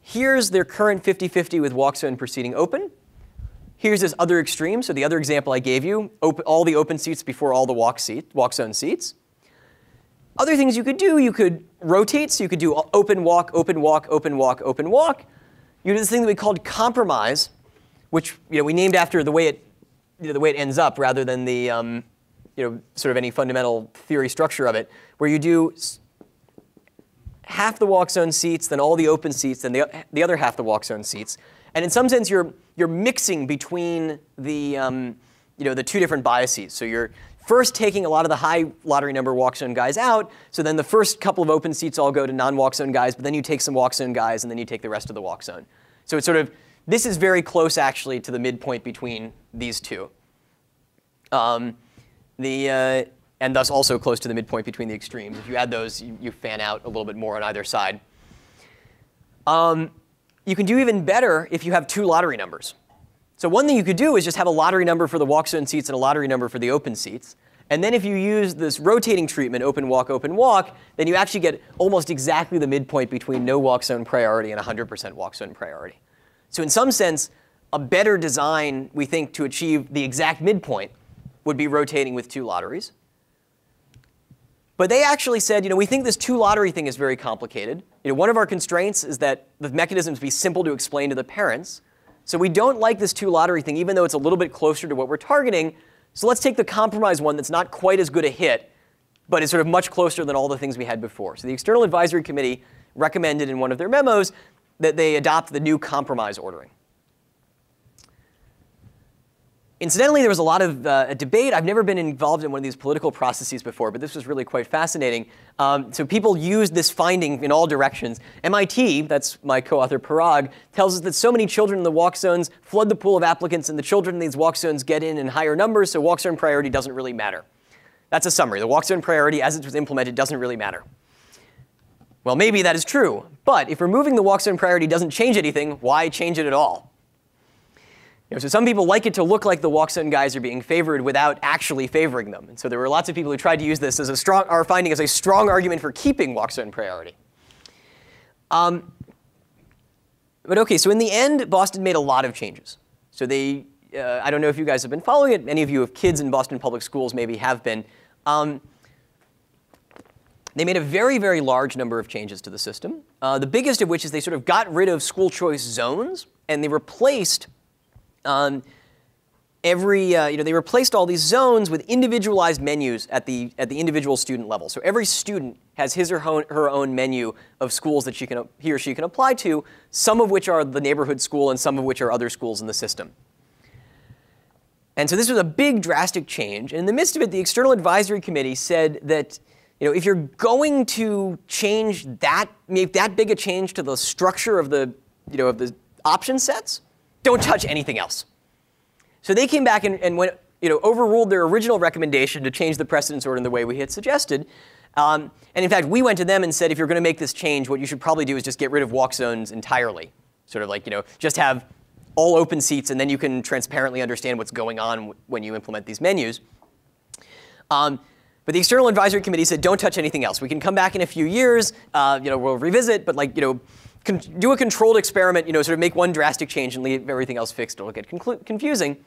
here's their current 50-50 with walk zone preceding open. Here's this other extreme. So the other example I gave you, all the open seats before all the walk zone seats. Other things you could do, you could rotate. So you could do open walk, open walk, open walk, open walk. You did this thing that we called compromise, which we named after the way it ends up rather than the sort of any fundamental theory structure of it, where you do half the walk zone seats, then all the open seats, then the other half the walk zone seats. And in some sense, you're mixing between the the two different biases. So you're first taking a lot of the high lottery number walk zone guys out. So then the first couple of open seats all go to non-walk zone guys, but then you take some walk zone guys, and then you take the rest of the walk zone. So it's sort of, this is very close actually to the midpoint between these two. And thus also close to the midpoint between the extremes. If you add those, you fan out a little bit more on either side. You can do even better if you have two lottery numbers. So one thing you could do is just have a lottery number for the walk zone seats and a lottery number for the open seats. And then if you use this rotating treatment, open walk, then you actually get almost exactly the midpoint between no walk zone priority and 100% walk zone priority. So in some sense, a better design, we think, to achieve the exact midpoint would be rotating with two lotteries. But they actually said, we think this two lottery thing is very complicated. One of our constraints is that the mechanisms be simple to explain to the parents. So we don't like this two lottery thing, even though it's a little bit closer to what we're targeting. So let's take the compromise one that's not quite as good a hit, but is sort of much closer than all the things we had before. So the External Advisory Committee recommended in one of their memos that they adopt the new compromise ordering. Incidentally, there was a lot of debate. I've never been involved in one of these political processes before, but this was really quite fascinating. So people used this finding in all directions. MIT, that's my co-author Parag, tells us that so many children in the walk zones flood the pool of applicants, and the children in these walk zones get in higher numbers, so walk zone priority doesn't really matter. That's a summary. The walk zone priority, as it was implemented, doesn't really matter. Well, maybe that is true. But if removing the walk zone priority doesn't change anything, why change it at all? So some people like it to look like the walk zone guys are being favored without actually favoring them. And so there were lots of people who tried to use this as our finding as a strong argument for keeping walk zone priority. But OK, so in the end, Boston made a lot of changes. So I don't know if you guys have been following it. Many of you have kids in Boston public schools, maybe have been. They made a very, very large number of changes to the system. The biggest of which is they sort of got rid of school choice zones, and they replaced they replaced all these zones with individualized menus at the individual student level. So every student has his or her own menu of schools that he or she can apply to, some of which are the neighborhood school and some of which are other schools in the system. And so this was a big, drastic change. And in the midst of it, the External Advisory Committee said that if you're going to make that big a change to the structure of the option sets, don't touch anything else. So they came back and went, overruled their original recommendation to change the precedence order in the way we had suggested. And in fact, we went to them and said, if you're going to make this change, what you should probably do is just get rid of walk zones entirely. Sort of like, just have all open seats, and then you can transparently understand what's going on when you implement these menus. But the External Advisory Committee said, don't touch anything else. We can come back in a few years, we'll revisit, but do a controlled experiment, sort of make one drastic change and leave everything else fixed. It'll get confusing.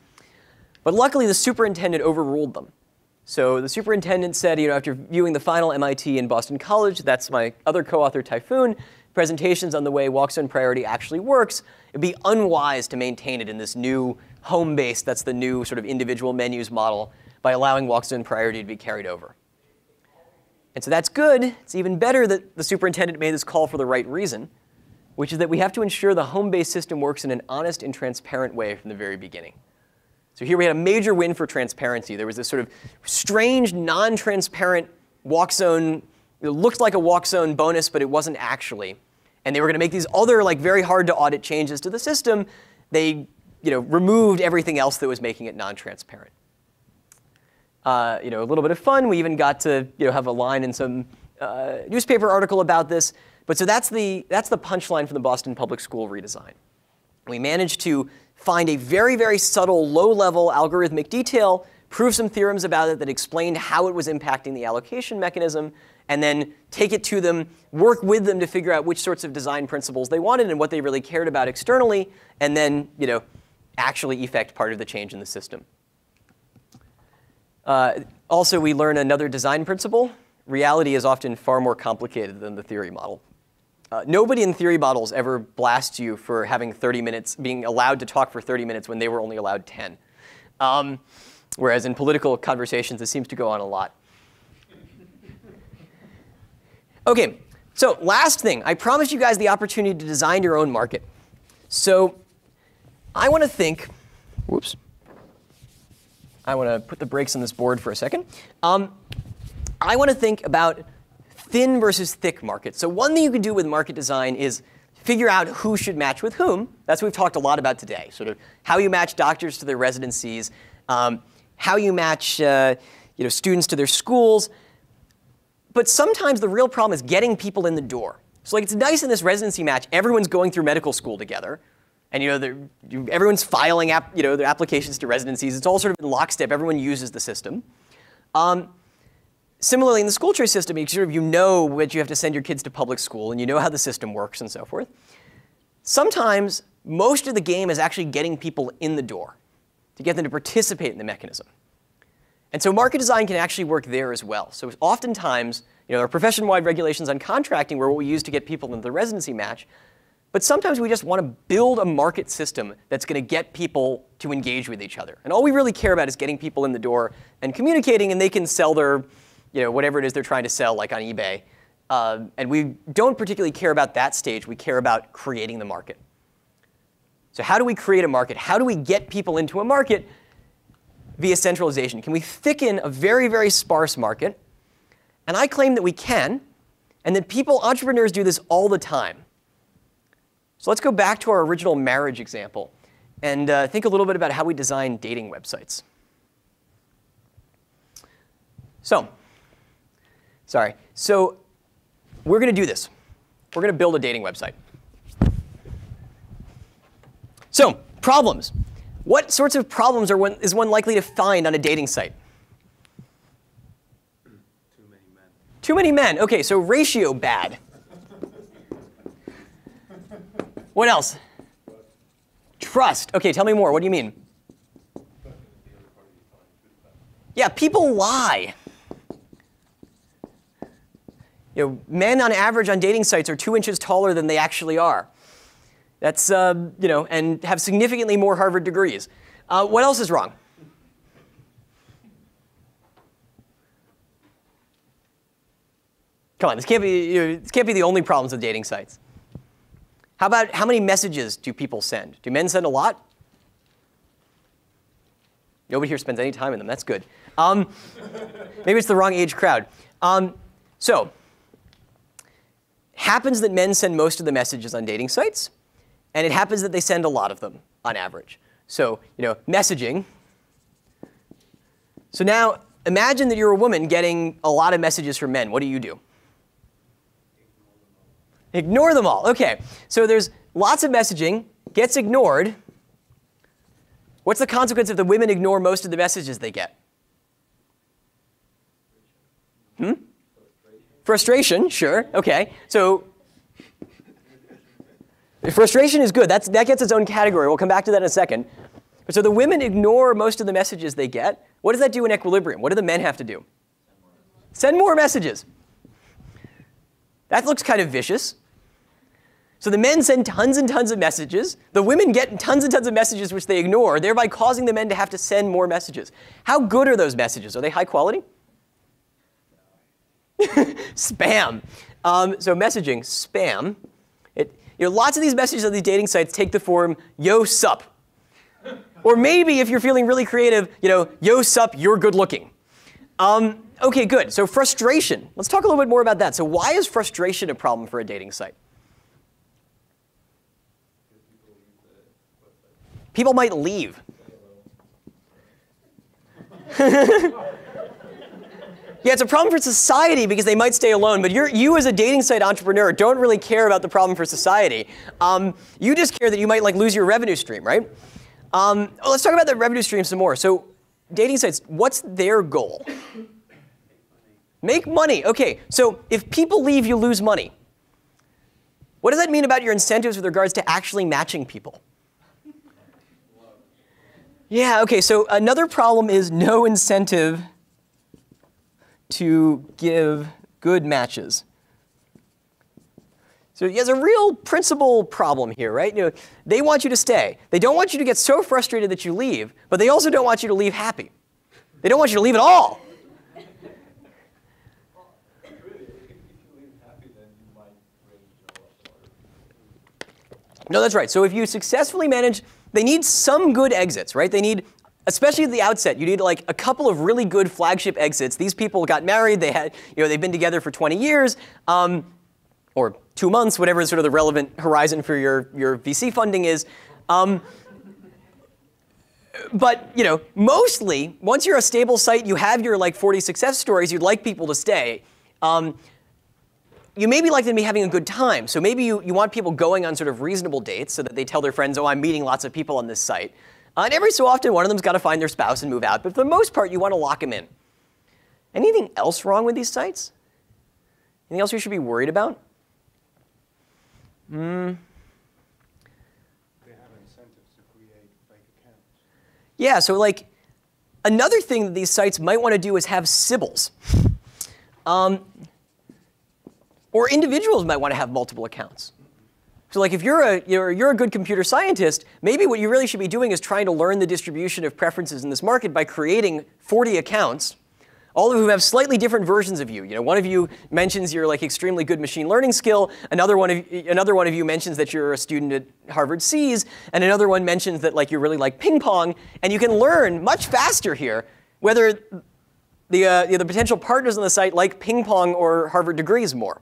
But luckily, the superintendent overruled them. So the superintendent said, after viewing the final MIT and Boston College, that's my other co-author, Typhoon, presentations on the way walk zone priority actually works, it'd be unwise to maintain it in this new home base that's the new sort of individual menus model by allowing walk zone priority to be carried over. And so that's good. It's even better that the superintendent made this call for the right reason, which is that we have to ensure the home-based system works in an honest and transparent way from the very beginning. So here we had a major win for transparency. There was this sort of strange, non-transparent walk zone. It looked like a walk zone bonus, but it wasn't actually. And they were going to make these other very hard to audit changes to the system. They removed everything else that was making it non-transparent. A little bit of fun. We even got to have a line in some newspaper article about this. But so that's the punchline from the Boston Public School redesign. We managed to find a very, very subtle, low-level algorithmic detail, prove some theorems about it that explained how it was impacting the allocation mechanism, and then take it to them, work with them to figure out which sorts of design principles they wanted and what they really cared about externally, and then actually effect part of the change in the system. Also, we learn another design principle. Reality is often far more complicated than the theory model. Nobody in theory models ever blasts you for having 30 minutes, being allowed to talk for 30 minutes when they were only allowed 10. Whereas in political conversations, this seems to go on a lot. OK, so last thing. I promised you guys the opportunity to design your own market. So I want to think, whoops. I want to put the brakes on this board for a second. I want to think about thin versus thick markets. So one thing you could do with market design is figure out who should match with whom. That's what we've talked a lot about today, sort of how you match doctors to their residencies, how you match students to their schools. But sometimes the real problem is getting people in the door. So it's nice in this residency match, everyone's going through medical school together. And everyone's filing their applications to residencies. It's all sort of in lockstep. Everyone uses the system. Similarly, in the school choice system, you know what you have to send your kids to public school, and you know how the system works and so forth. Sometimes, most of the game is actually getting people in the door, to get them to participate in the mechanism. And so market design can actually work there as well. So oftentimes, there are profession-wide regulations on contracting where what we use to get people into the residency match. But sometimes we just want to build a market system that's going to get people to engage with each other. And all we really care about is getting people in the door and communicating, and they can sell their whatever it is they're trying to sell, like on eBay. And we don't particularly care about that stage. We care about creating the market. So how do we create a market? How do we get people into a market via centralization? Can we thicken a very, very sparse market? And I claim that we can, and that entrepreneurs do this all the time. So let's go back to our original marriage example and think a little bit about how we design dating websites. So we're going to do this. We're going to build a dating website. So problems. What sorts of problems is one likely to find on a dating site? Too many men. Too many men. OK, so ratio bad. What else? Trust. OK, tell me more. What do you mean? Yeah, people lie. Men on average on dating sites are 2 inches taller than they actually are. That's, and have significantly more Harvard degrees. What else is wrong? Come on, this can't be the only problems with dating sites. How about how many messages do people send? Do men send a lot? Nobody here spends any time in them. That's good. Maybe it's the wrong age crowd. So happens that men send most of the messages on dating sites, and it happens that they send a lot of them on average. So messaging. So now imagine that you're a woman getting a lot of messages from men. What do you do? Ignore them all. OK, so there's lots of messaging, gets ignored. What's the consequence if the women ignore most of the messages they get? Frustration, sure. OK, so frustration is good. That gets its own category. We'll come back to that in a second. So the women ignore most of the messages they get. What does that do in equilibrium? What do the men have to do? Send more messages. That looks kind of vicious. So the men send tons and tons of messages. The women get tons and tons of messages which they ignore, thereby causing the men to have to send more messages. How good are those messages? Are they high quality? Spam. So messaging, spam. Lots of these messages on these dating sites take the form, yo, sup. Or maybe if you're feeling really creative, yo, sup, you're good looking. OK, good. So frustration. Let's talk a little bit more about that. So why is frustration a problem for a dating site? People might leave. Yeah, it's a problem for society because they might stay alone, but you as a dating site entrepreneur don't really care about the problem for society. You just care that you might lose your revenue stream, right? Let's talk about the revenue stream some more. So dating sites, what's their goal? Make money. OK, so if people leave, you lose money. What does that mean about your incentives with regards to actually matching people? Yeah, OK, so another problem is no incentive to give good matches. So there's a real principle problem here, right? They want you to stay. They don't want you to get so frustrated that you leave, but they also don't want you to leave happy. They don't want you to leave at all. No, that's right. So if you successfully manage, they need some good exits, right? They need, especially at the outset, you need a couple of really good flagship exits. These people got married. They've been together for 20 years, or 2 months, whatever sort of the relevant horizon for your VC funding is. But mostly, once you're a stable site, you have your 40 success stories. You'd like people to stay. You maybe like them to be having a good time. So maybe you want people going on sort of reasonable dates so that they tell their friends, oh, I'm meeting lots of people on this site. And every so often, one of them's got to find their spouse and move out. But for the most part, you want to lock them in. Anything else wrong with these sites? Anything else we should be worried about? They have incentives to create fake accounts. Yeah, so another thing that these sites might want to do is have Sibyls. Or individuals might want to have multiple accounts. So if you're a good computer scientist, maybe what you really should be doing is trying to learn the distribution of preferences in this market by creating 40 accounts, all of whom have slightly different versions of you. One of you mentions your extremely good machine learning skill. Another one of you mentions that you're a student at Harvard Seas, and another one mentions that you really like ping pong. And you can learn much faster here whether the potential partners on the site like ping pong or Harvard degrees more.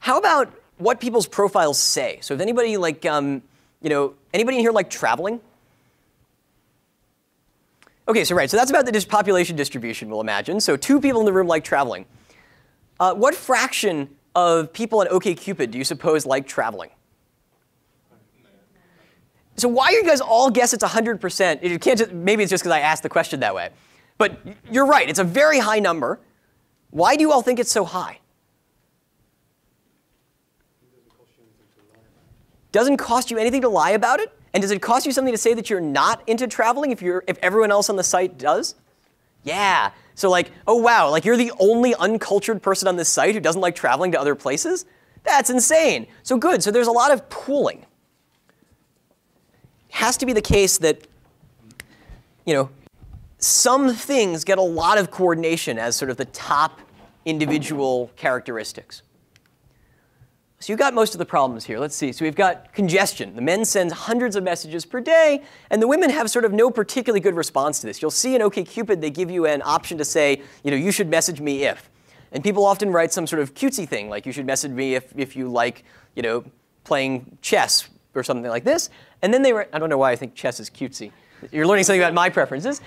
How about what people's profiles say? So if anybody anybody in here like traveling? OK, so right, so that's about the population distribution, we'll imagine. So 2 people in the room like traveling. What fraction of people on OkCupid do you suppose like traveling? So why do you guys all guess it's 100%? You can't maybe it's just because I asked the question that way. But you're right, it's a very high number. Why do you all think it's so high? Doesn't cost you anything to lie about it? And does it cost you something to say that you're not into traveling if everyone else on the site does? Yeah. So oh wow, you're the only uncultured person on this site who doesn't like traveling to other places? That's insane. So good. So there's a lot of pooling. It has to be the case that some things get a lot of coordination as sort of the top individual characteristics. So you've got most of the problems here. Let's see. So we've got congestion. The men send hundreds of messages per day, and the women have sort of no particularly good response to this. You'll see in OkCupid they give you an option to say, you should message me if. And people often write some sort of cutesy thing, like you should message me if you like, playing chess or something like this. And then they write, I don't know why I think chess is cutesy. You're learning something about my preferences.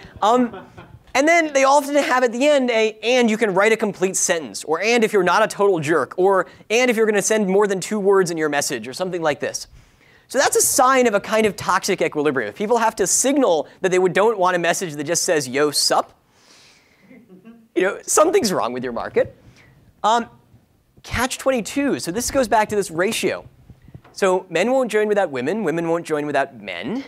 And then they often have at the end and you can write a complete sentence, or and if you're not a total jerk, or and if you're going to send more than 2 words in your message, or something like this. So that's a sign of a kind of toxic equilibrium. If people have to signal that they don't want a message that just says, yo, sup, something's wrong with your market. Catch-22. So this goes back to this ratio. So men won't join without women. Women won't join without men.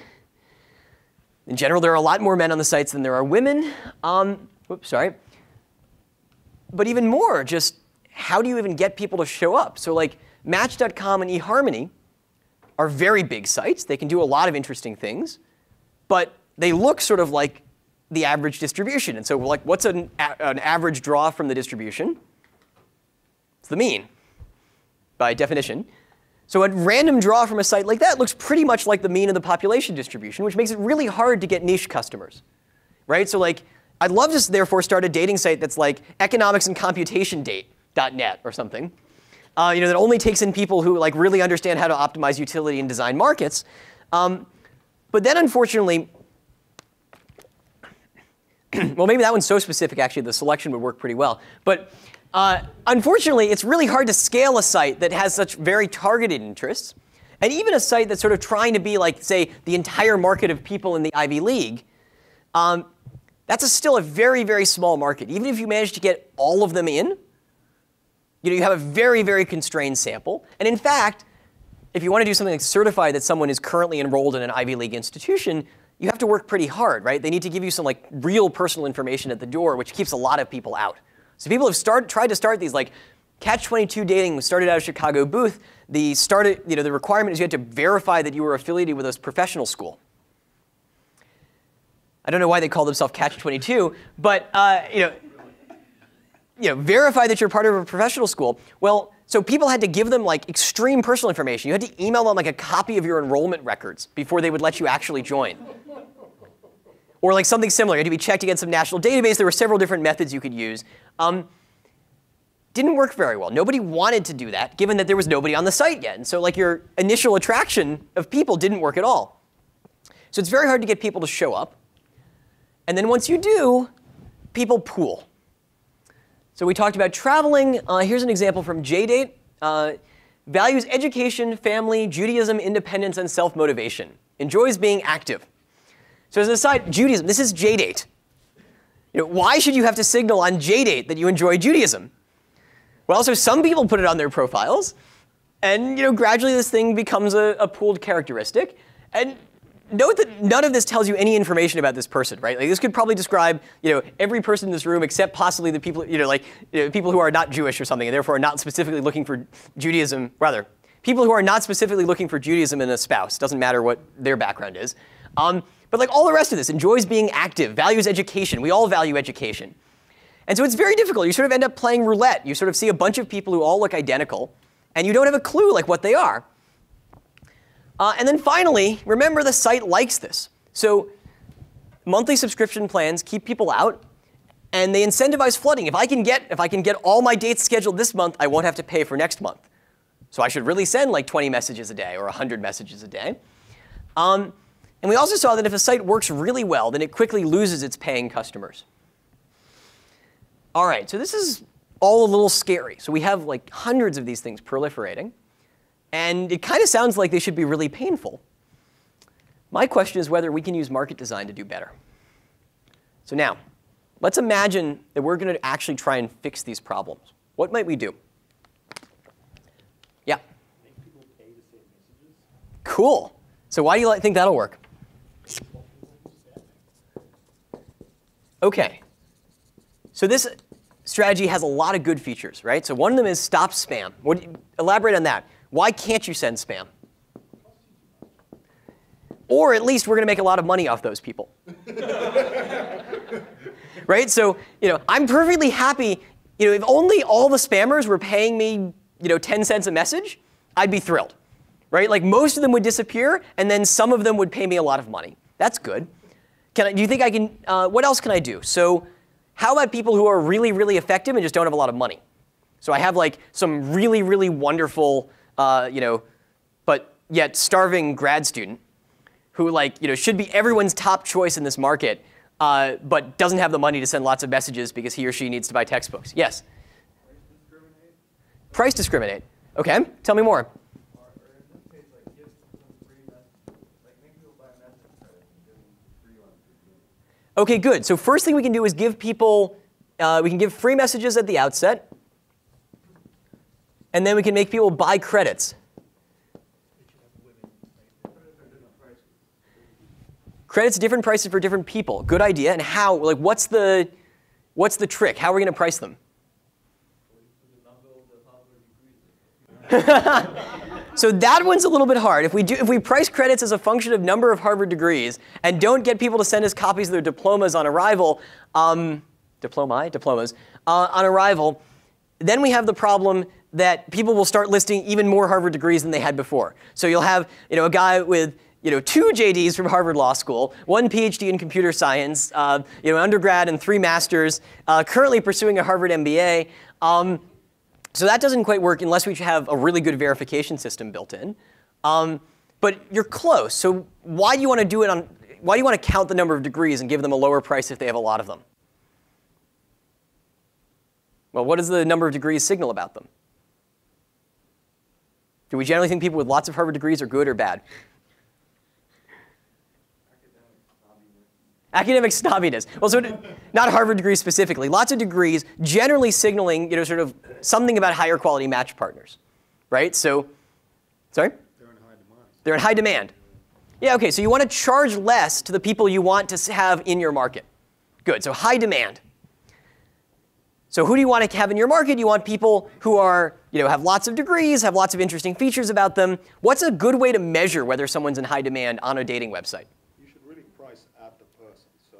In general, there are a lot more men on the sites than there are women. Whoops, sorry. But even more, just how do you even get people to show up? So Match.com and eHarmony are very big sites. They can do a lot of interesting things, but they look sort of like the average distribution. And so like, what's an average draw from the distribution? It's the mean, by definition. So a random draw from a site like that looks pretty much like the mean of the population distribution, which makes it really hard to get niche customers, right? So like, I'd love to therefore start a dating site that's like economicsandcomputationdate.net or something, that only takes in people who like really understand how to optimize utility and design markets. But then unfortunately, well, maybe that one's so specific actually the selection would work pretty well. But unfortunately, it's really hard to scale a site that has such very targeted interests. And even a site that's sort of trying to be like, say, the entire market of people in the Ivy League, that's still a very, very small market. Even if you manage to get all of them in, you have a very, very constrained sample. And in fact, if you want to do something like certify that someone is currently enrolled in an Ivy League institution, you have to work pretty hard, right? They need to give you some like real personal information at the door, which keeps a lot of people out. So people have tried to start these like Catch-22 dating started out of Chicago Booth. The requirement is you had to verify that you were affiliated with a professional school. I don't know why they call themselves Catch-22, but verify that you're part of a professional school. Well, so people had to give them like extreme personal information. You had to email them like a copy of your enrollment records before they would let you actually join. Or like something similar. You had to be checked against some national database. There were several different methods you could use. Didn't work very well. Nobody wanted to do that, given that there was nobody on the site yet. And so like your initial attraction of people didn't work at all. So it's very hard to get people to show up. And then once you do, people pool. So we talked about traveling. Here's an example from JDate. Values education, family, Judaism, independence, and self-motivation. Enjoys being active. So as an aside, Judaism, this is JDate. Why should you have to signal on JDate that you enjoy Judaism? Well, so some people put it on their profiles. And gradually this thing becomes a pooled characteristic. And note that none of this tells you any information about this person, right? Like this could probably describe, every person in this room except possibly the people, people who are not Jewish or something, and therefore are not specifically looking for Judaism. Rather, people who are not specifically looking for Judaism in a spouse. Doesn't matter what their background is. But like all the rest of this, enjoys being active, values education. We all value education. And so it's very difficult. You sort of end up playing roulette. You sort of see a bunch of people who all look identical, and you don't have a clue like what they are. And then finally, remember the site likes this. So monthly subscription plans keep people out, and they incentivize flooding. If I can get all my dates scheduled this month, I won't have to pay for next month. So I should really send like 20 messages a day or 100 messages a day. And we also saw that if a site works really well, then it quickly loses its paying customers. All right, so this is all a little scary. So we have like hundreds of these things proliferating. And it kind of sounds like they should be really painful. My question is whether we can use market design to do better. So now, let's imagine that we're going to actually try and fix these problems. What might we do? Yeah? Make people pay to save messages. Cool. So why do you think that'll work? OK. So this strategy has a lot of good features, right? So one of them is stop spam. Elaborate on that. Why can't you send spam? Or at least we're going to make a lot of money off those people. Right? So I'm perfectly happy. If only all the spammers were paying me 10 cents a message, I'd be thrilled. Right? Like most of them would disappear, and then some of them would pay me a lot of money. That's good. Do you think I can? What else can I do? So how about people who are really, really effective and just don't have a lot of money? So I have like some really, really wonderful, but yet starving grad student who should be everyone's top choice in this market, but doesn't have the money to send lots of messages because he or she needs to buy textbooks. Yes? Price discriminate. Price discriminate. OK, tell me more. Or in this case, like give some free messages. Like make people buy message credits and give them free ones for free. OK, good. So first thing we can do is give people, we can give free messages at the outset. And then we can make people buy credits. Credits, different prices for different people. Good idea. And how? Like, what's the trick? How are we going to price them? So that one's a little bit hard. If we price credits as a function of number of Harvard degrees and don't get people to send us copies of their diplomas on arrival, diplomas, on arrival, then we have the problem that people will start listing even more Harvard degrees than they had before. So you'll have a guy with 2 JDs from Harvard Law School, 1 PhD in computer science, undergrad and 3 masters, currently pursuing a Harvard MBA. So that doesn't quite work unless we have a really good verification system built in. But you're close. So why do you want to do it on? Why do you want to count the number of degrees and give them a lower price if they have a lot of them? Well, what does the number of degrees signal about them? Do we generally think people with lots of Harvard degrees are good or bad? Academic snobbiness. Well, so not Harvard degrees specifically. Lots of degrees generally signaling, sort of something about higher quality match partners, right? So, sorry? They're in high demand. They're in high demand. Yeah, OK, so you want to charge less to the people you want to have in your market. Good, so high demand. So who do you want to have in your market? You want people who are, have lots of degrees, have lots of interesting features about them. What's a good way to measure whether someone's in high demand on a dating website? You should really price at the person. So,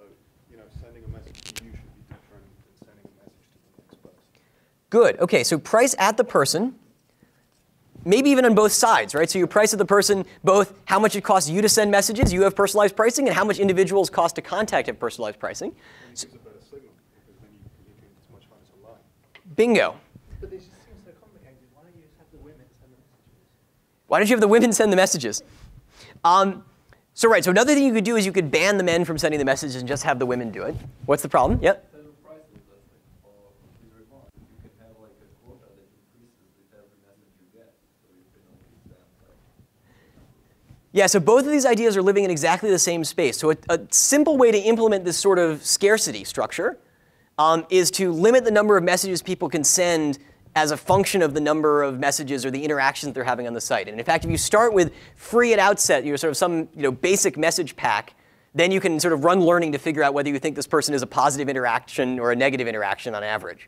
sending a message to you should be different than sending a message to the next person. Good. OK, so price at the person, maybe even on both sides, right? So you price at the person both how much it costs you to send messages, you have personalized pricing, and how much individuals cost to contact have personalized pricing. So, a better signal, because then you think it's much harder to lie. Bingo. But this just seems so complicated. Why don't you just have the women send the messages? Why don't you have the women send the messages? So another thing you could do is you could ban the men from sending the messages and just have the women do it. What's the problem? Yep. Instead of prices, let's say, or is remark, you can have like a quota that increases with every message you get, so you can only send like. Yeah, so both of these ideas are living in exactly the same space. So a simple way to implement this sort of scarcity structure is to limit the number of messages people can send as a function of the number of messages or the interactions they're having on the site. And in fact, if you start with free at outset, sort of some basic message pack, then you can sort of run learning to figure out whether you think this person is a positive interaction or a negative interaction on average.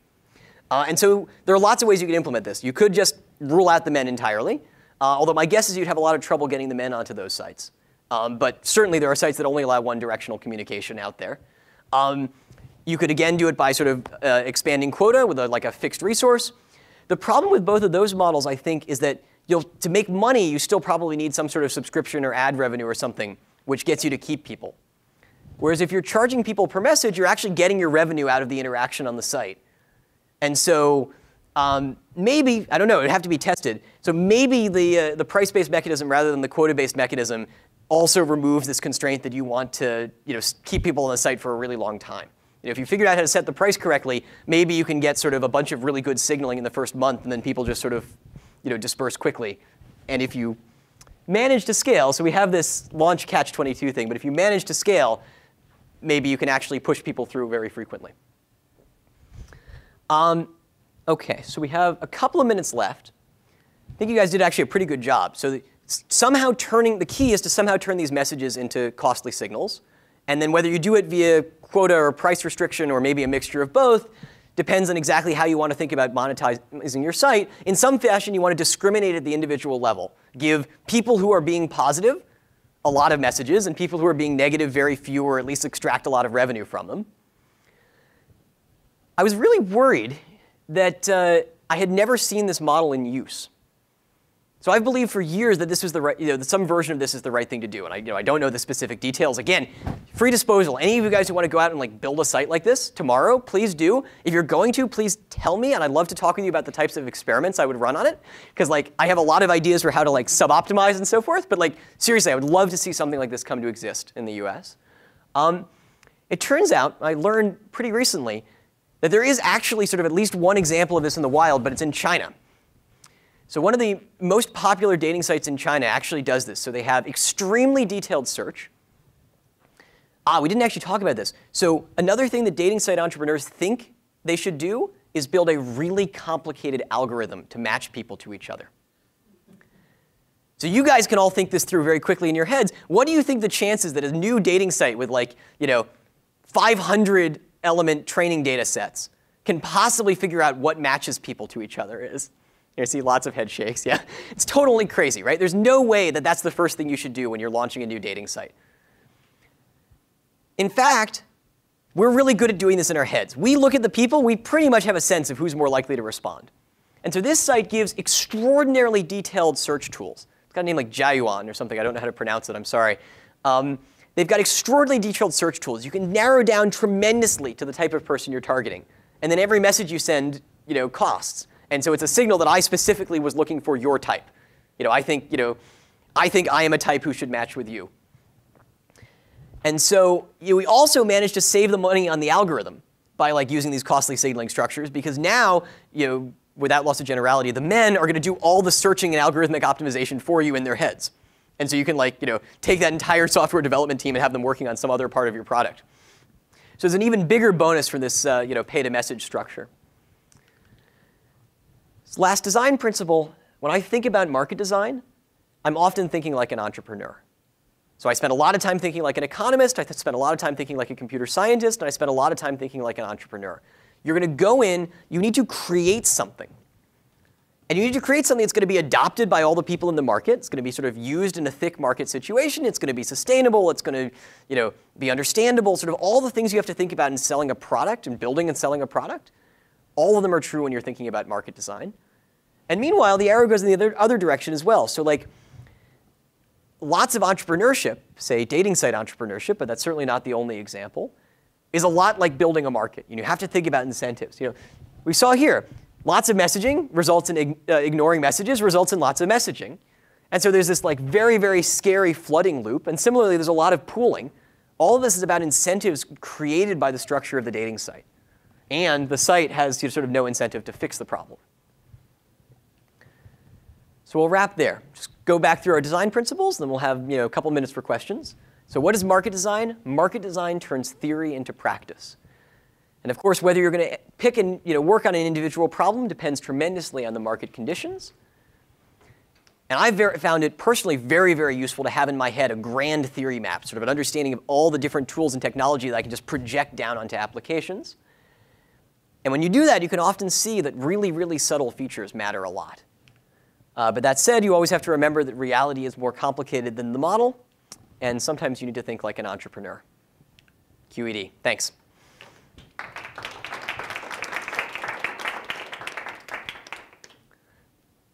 And so there are lots of ways you could implement this. You could just rule out the men entirely, although my guess is you'd have a lot of trouble getting the men onto those sites. But certainly there are sites that only allow one-directional communication out there. You could, again, do it by sort of expanding quota with like a fixed resource. The problem with both of those models, I think, is that to make money, you still probably need some sort of subscription or ad revenue or something, which gets you to keep people. Whereas if you're charging people per message, you're actually getting your revenue out of the interaction on the site. And so maybe, I don't know, it would have to be tested. So maybe the price-based mechanism rather than the quota-based mechanism also removes this constraint that you want to keep people on the site for a really long time. If you figured out how to set the price correctly, maybe you can get sort of a bunch of really good signaling in the first month, and then people just sort of disperse quickly. And if you manage to scale, so we have this launch catch-22 thing, but if you manage to scale, maybe you can actually push people through very frequently. OK, so we have a couple of minutes left. I think you guys did actually a pretty good job. So the key is to somehow turn these messages into costly signals. And then whether you do it via quota or price restriction or maybe a mixture of both depends on exactly how you want to think about monetizing your site. In some fashion, you want to discriminate at the individual level. Give people who are being positive a lot of messages, and people who are being negative very few, or at least extract a lot of revenue from them. I was really worried that I had never seen this model in use. So I've believed for years that this was the right, that some version of this is the right thing to do. And I don't know the specific details. Again, free disposal. Any of you guys who want to go out and build a site like this tomorrow, please do. If you're going to, please tell me. And I'd love to talk with you about the types of experiments I would run on it. Because I have a lot of ideas for how to sub-optimize and so forth. But seriously, I would love to see something like this come to exist in the US. It turns out, I learned pretty recently, that there is actually sort of at least one example of this in the wild, but it's in China. So one of the most popular dating sites in China actually does this. So they have extremely detailed search. We didn't actually talk about this. So another thing that dating site entrepreneurs think they should do is build a really complicated algorithm to match people to each other. So you guys can all think this through very quickly in your heads. What do you think the chances that a new dating site with 500 element training data sets can possibly figure out what matches people to each other is? You see lots of head shakes, yeah. It's totally crazy, right? There's no way that that's the first thing you should do when you're launching a new dating site. In fact, we're really good at doing this in our heads. We look at the people, we pretty much have a sense of who's more likely to respond. And so this site gives extraordinarily detailed search tools. It's got a name like Jiayuan or something. I don't know how to pronounce it. I'm sorry. They've got extraordinarily detailed search tools. You can narrow down tremendously to the type of person you're targeting. And then every message you send, costs. And so it's a signal that I specifically was looking for your type. I think I am a type who should match with you. And so we also managed to save the money on the algorithm by using these costly signaling structures, because now, without loss of generality, the men are going to do all the searching and algorithmic optimization for you in their heads. And so you can take that entire software development team and have them working on some other part of your product. So there's an even bigger bonus for this pay-to-message structure. This last design principle, when I think about market design, I'm often thinking like an entrepreneur. So I spend a lot of time thinking like an economist, I spend a lot of time thinking like a computer scientist, and I spend a lot of time thinking like an entrepreneur. You're going to go in, you need to create something. And you need to create something that's going to be adopted by all the people in the market. It's going to be sort of used in a thick market situation. It's going to be sustainable. It's going to be understandable. Sort of all the things you have to think about in selling a product and building and selling a product. All of them are true when you're thinking about market design. And meanwhile, the arrow goes in the other direction as well. So lots of entrepreneurship, say dating site entrepreneurship, but that's certainly not the only example, is a lot like building a market. You have to think about incentives. We saw here, lots of messaging results in ignoring messages, results in lots of messaging. And so there's this very, very scary flooding loop. And similarly, there's a lot of pooling. All of this is about incentives created by the structure of the dating site. And the site has sort of no incentive to fix the problem. So we'll wrap there. Just go back through our design principles, then we'll have a couple minutes for questions. So what is market design? Market design turns theory into practice. And of course, whether you're going to pick and work on an individual problem depends tremendously on the market conditions. And I've found it personally very, very useful to have in my head a grand theory map, sort of an understanding of all the different tools and technology that I can just project down onto applications. And when you do that, you can often see that really, really subtle features matter a lot. But that said, you always have to remember that reality is more complicated than the model, and sometimes you need to think like an entrepreneur. QED. Thanks. That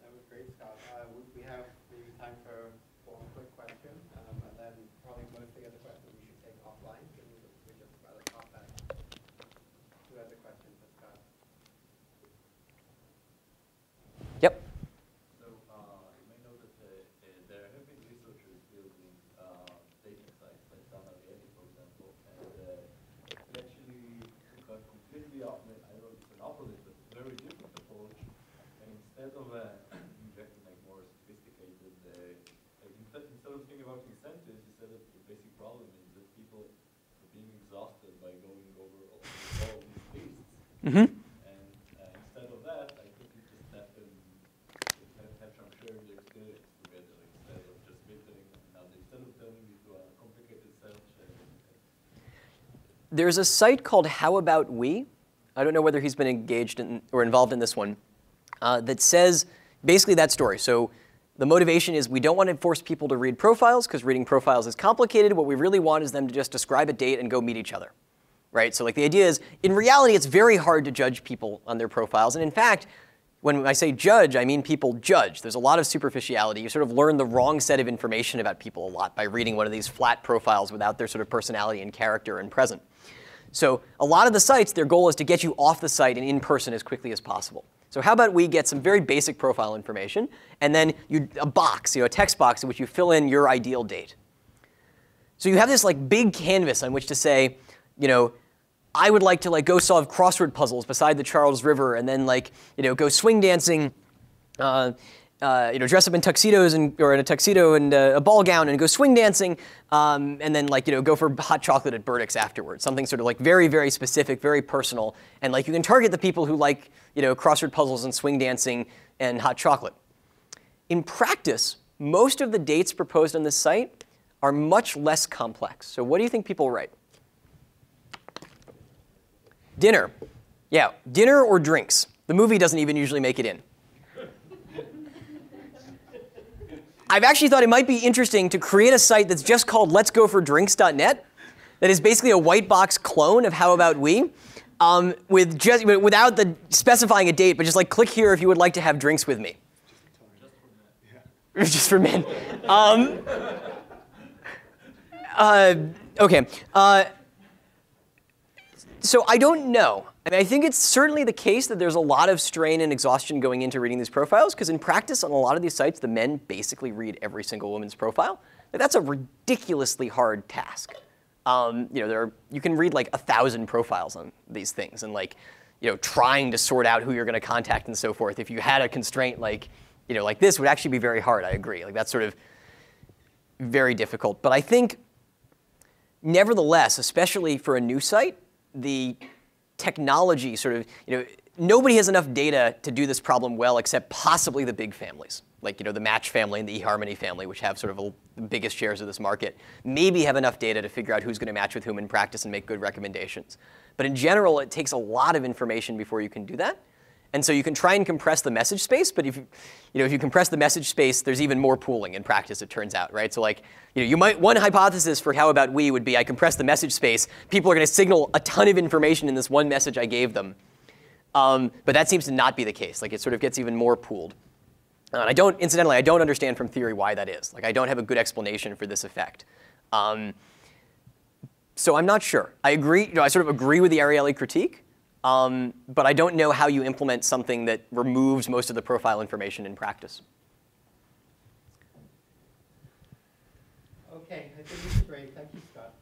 was great, Scott. We have maybe time for one quick question, and then probably most of the other questions we should take offline, because we're just about to top that. Who has a question for Scott? Yep. Instead of injecting more sophisticated, instead of thinking about incentives, you said that the basic problem is that people are being exhausted by going over all these lists. Mm-hmm. And instead of that, I think you just have them have some shared experience together instead of just filtering another. Instead of turning it to a complicated search. There's a site called How About We? I don't know whether he's been engaged in or involved in this one. That says basically that story. So the motivation is we don't want to force people to read profiles because reading profiles is complicated. What we really want is them to just describe a date and go meet each other, right? So the idea is, in reality, it's very hard to judge people on their profiles. And in fact, when I say judge, I mean people judge. There's a lot of superficiality. You sort of learn the wrong set of information about people a lot by reading one of these flat profiles without their sort of personality and character and present. So a lot of the sites, their goal is to get you off the site and in person as quickly as possible. So how about we get some very basic profile information, and then a box, a text box in which you fill in your ideal date. So you have this big canvas on which to say, I would like to go solve crossword puzzles beside the Charles River, and then go swing dancing, dress up in tuxedos or in a tuxedo and a ball gown and go swing dancing, and then go for hot chocolate at Burdick's afterwards. Something sort of very, very specific, very personal, and you can target the people who like crossword puzzles and swing dancing and hot chocolate. In practice, most of the dates proposed on this site are much less complex. So what do you think people write? Dinner. Yeah, dinner or drinks. The movie doesn't even usually make it in. I've actually thought it might be interesting to create a site that's just called letsgofordrinks.net that is basically a white box clone of How About We, with just, without the specifying a date, but just like click here if you would like to have drinks with me. Just for men. Okay. So I don't know. I mean, I think it's certainly the case that there's a lot of strain and exhaustion going into reading these profiles, because in practice on a lot of these sites, the men basically read every single woman's profile. Like, that's a ridiculously hard task. You can read like 1,000 profiles on these things, and like, trying to sort out who you're going to contact and so forth. If you had a constraint like, like this, would actually be very hard. I agree. Like, that's sort of very difficult. But I think, nevertheless, especially for a new site, the technology sort of, nobody has enough data to do this problem well except possibly the big families, like the Match family and the eHarmony family, which have sort of the biggest shares of this market, maybe have enough data to figure out who's going to match with whom in practice and make good recommendations. But in general, it takes a lot of information before you can do that. And so you can try and compress the message space, but if you compress the message space, there's even more pooling in practice, it turns out, right? So like, one hypothesis for How About We would be I compress the message space, people are going to signal a ton of information in this one message I gave them. But that seems to not be the case. Like, it sort of gets even more pooled. And incidentally, I don't understand from theory why that is. Like, I don't have a good explanation for this effect. So I'm not sure. I agree, I sort of agree with the Ariely critique. But I don't know how you implement something that removes most of the profile information in practice. OK, I think this is great. Thank you, Scott.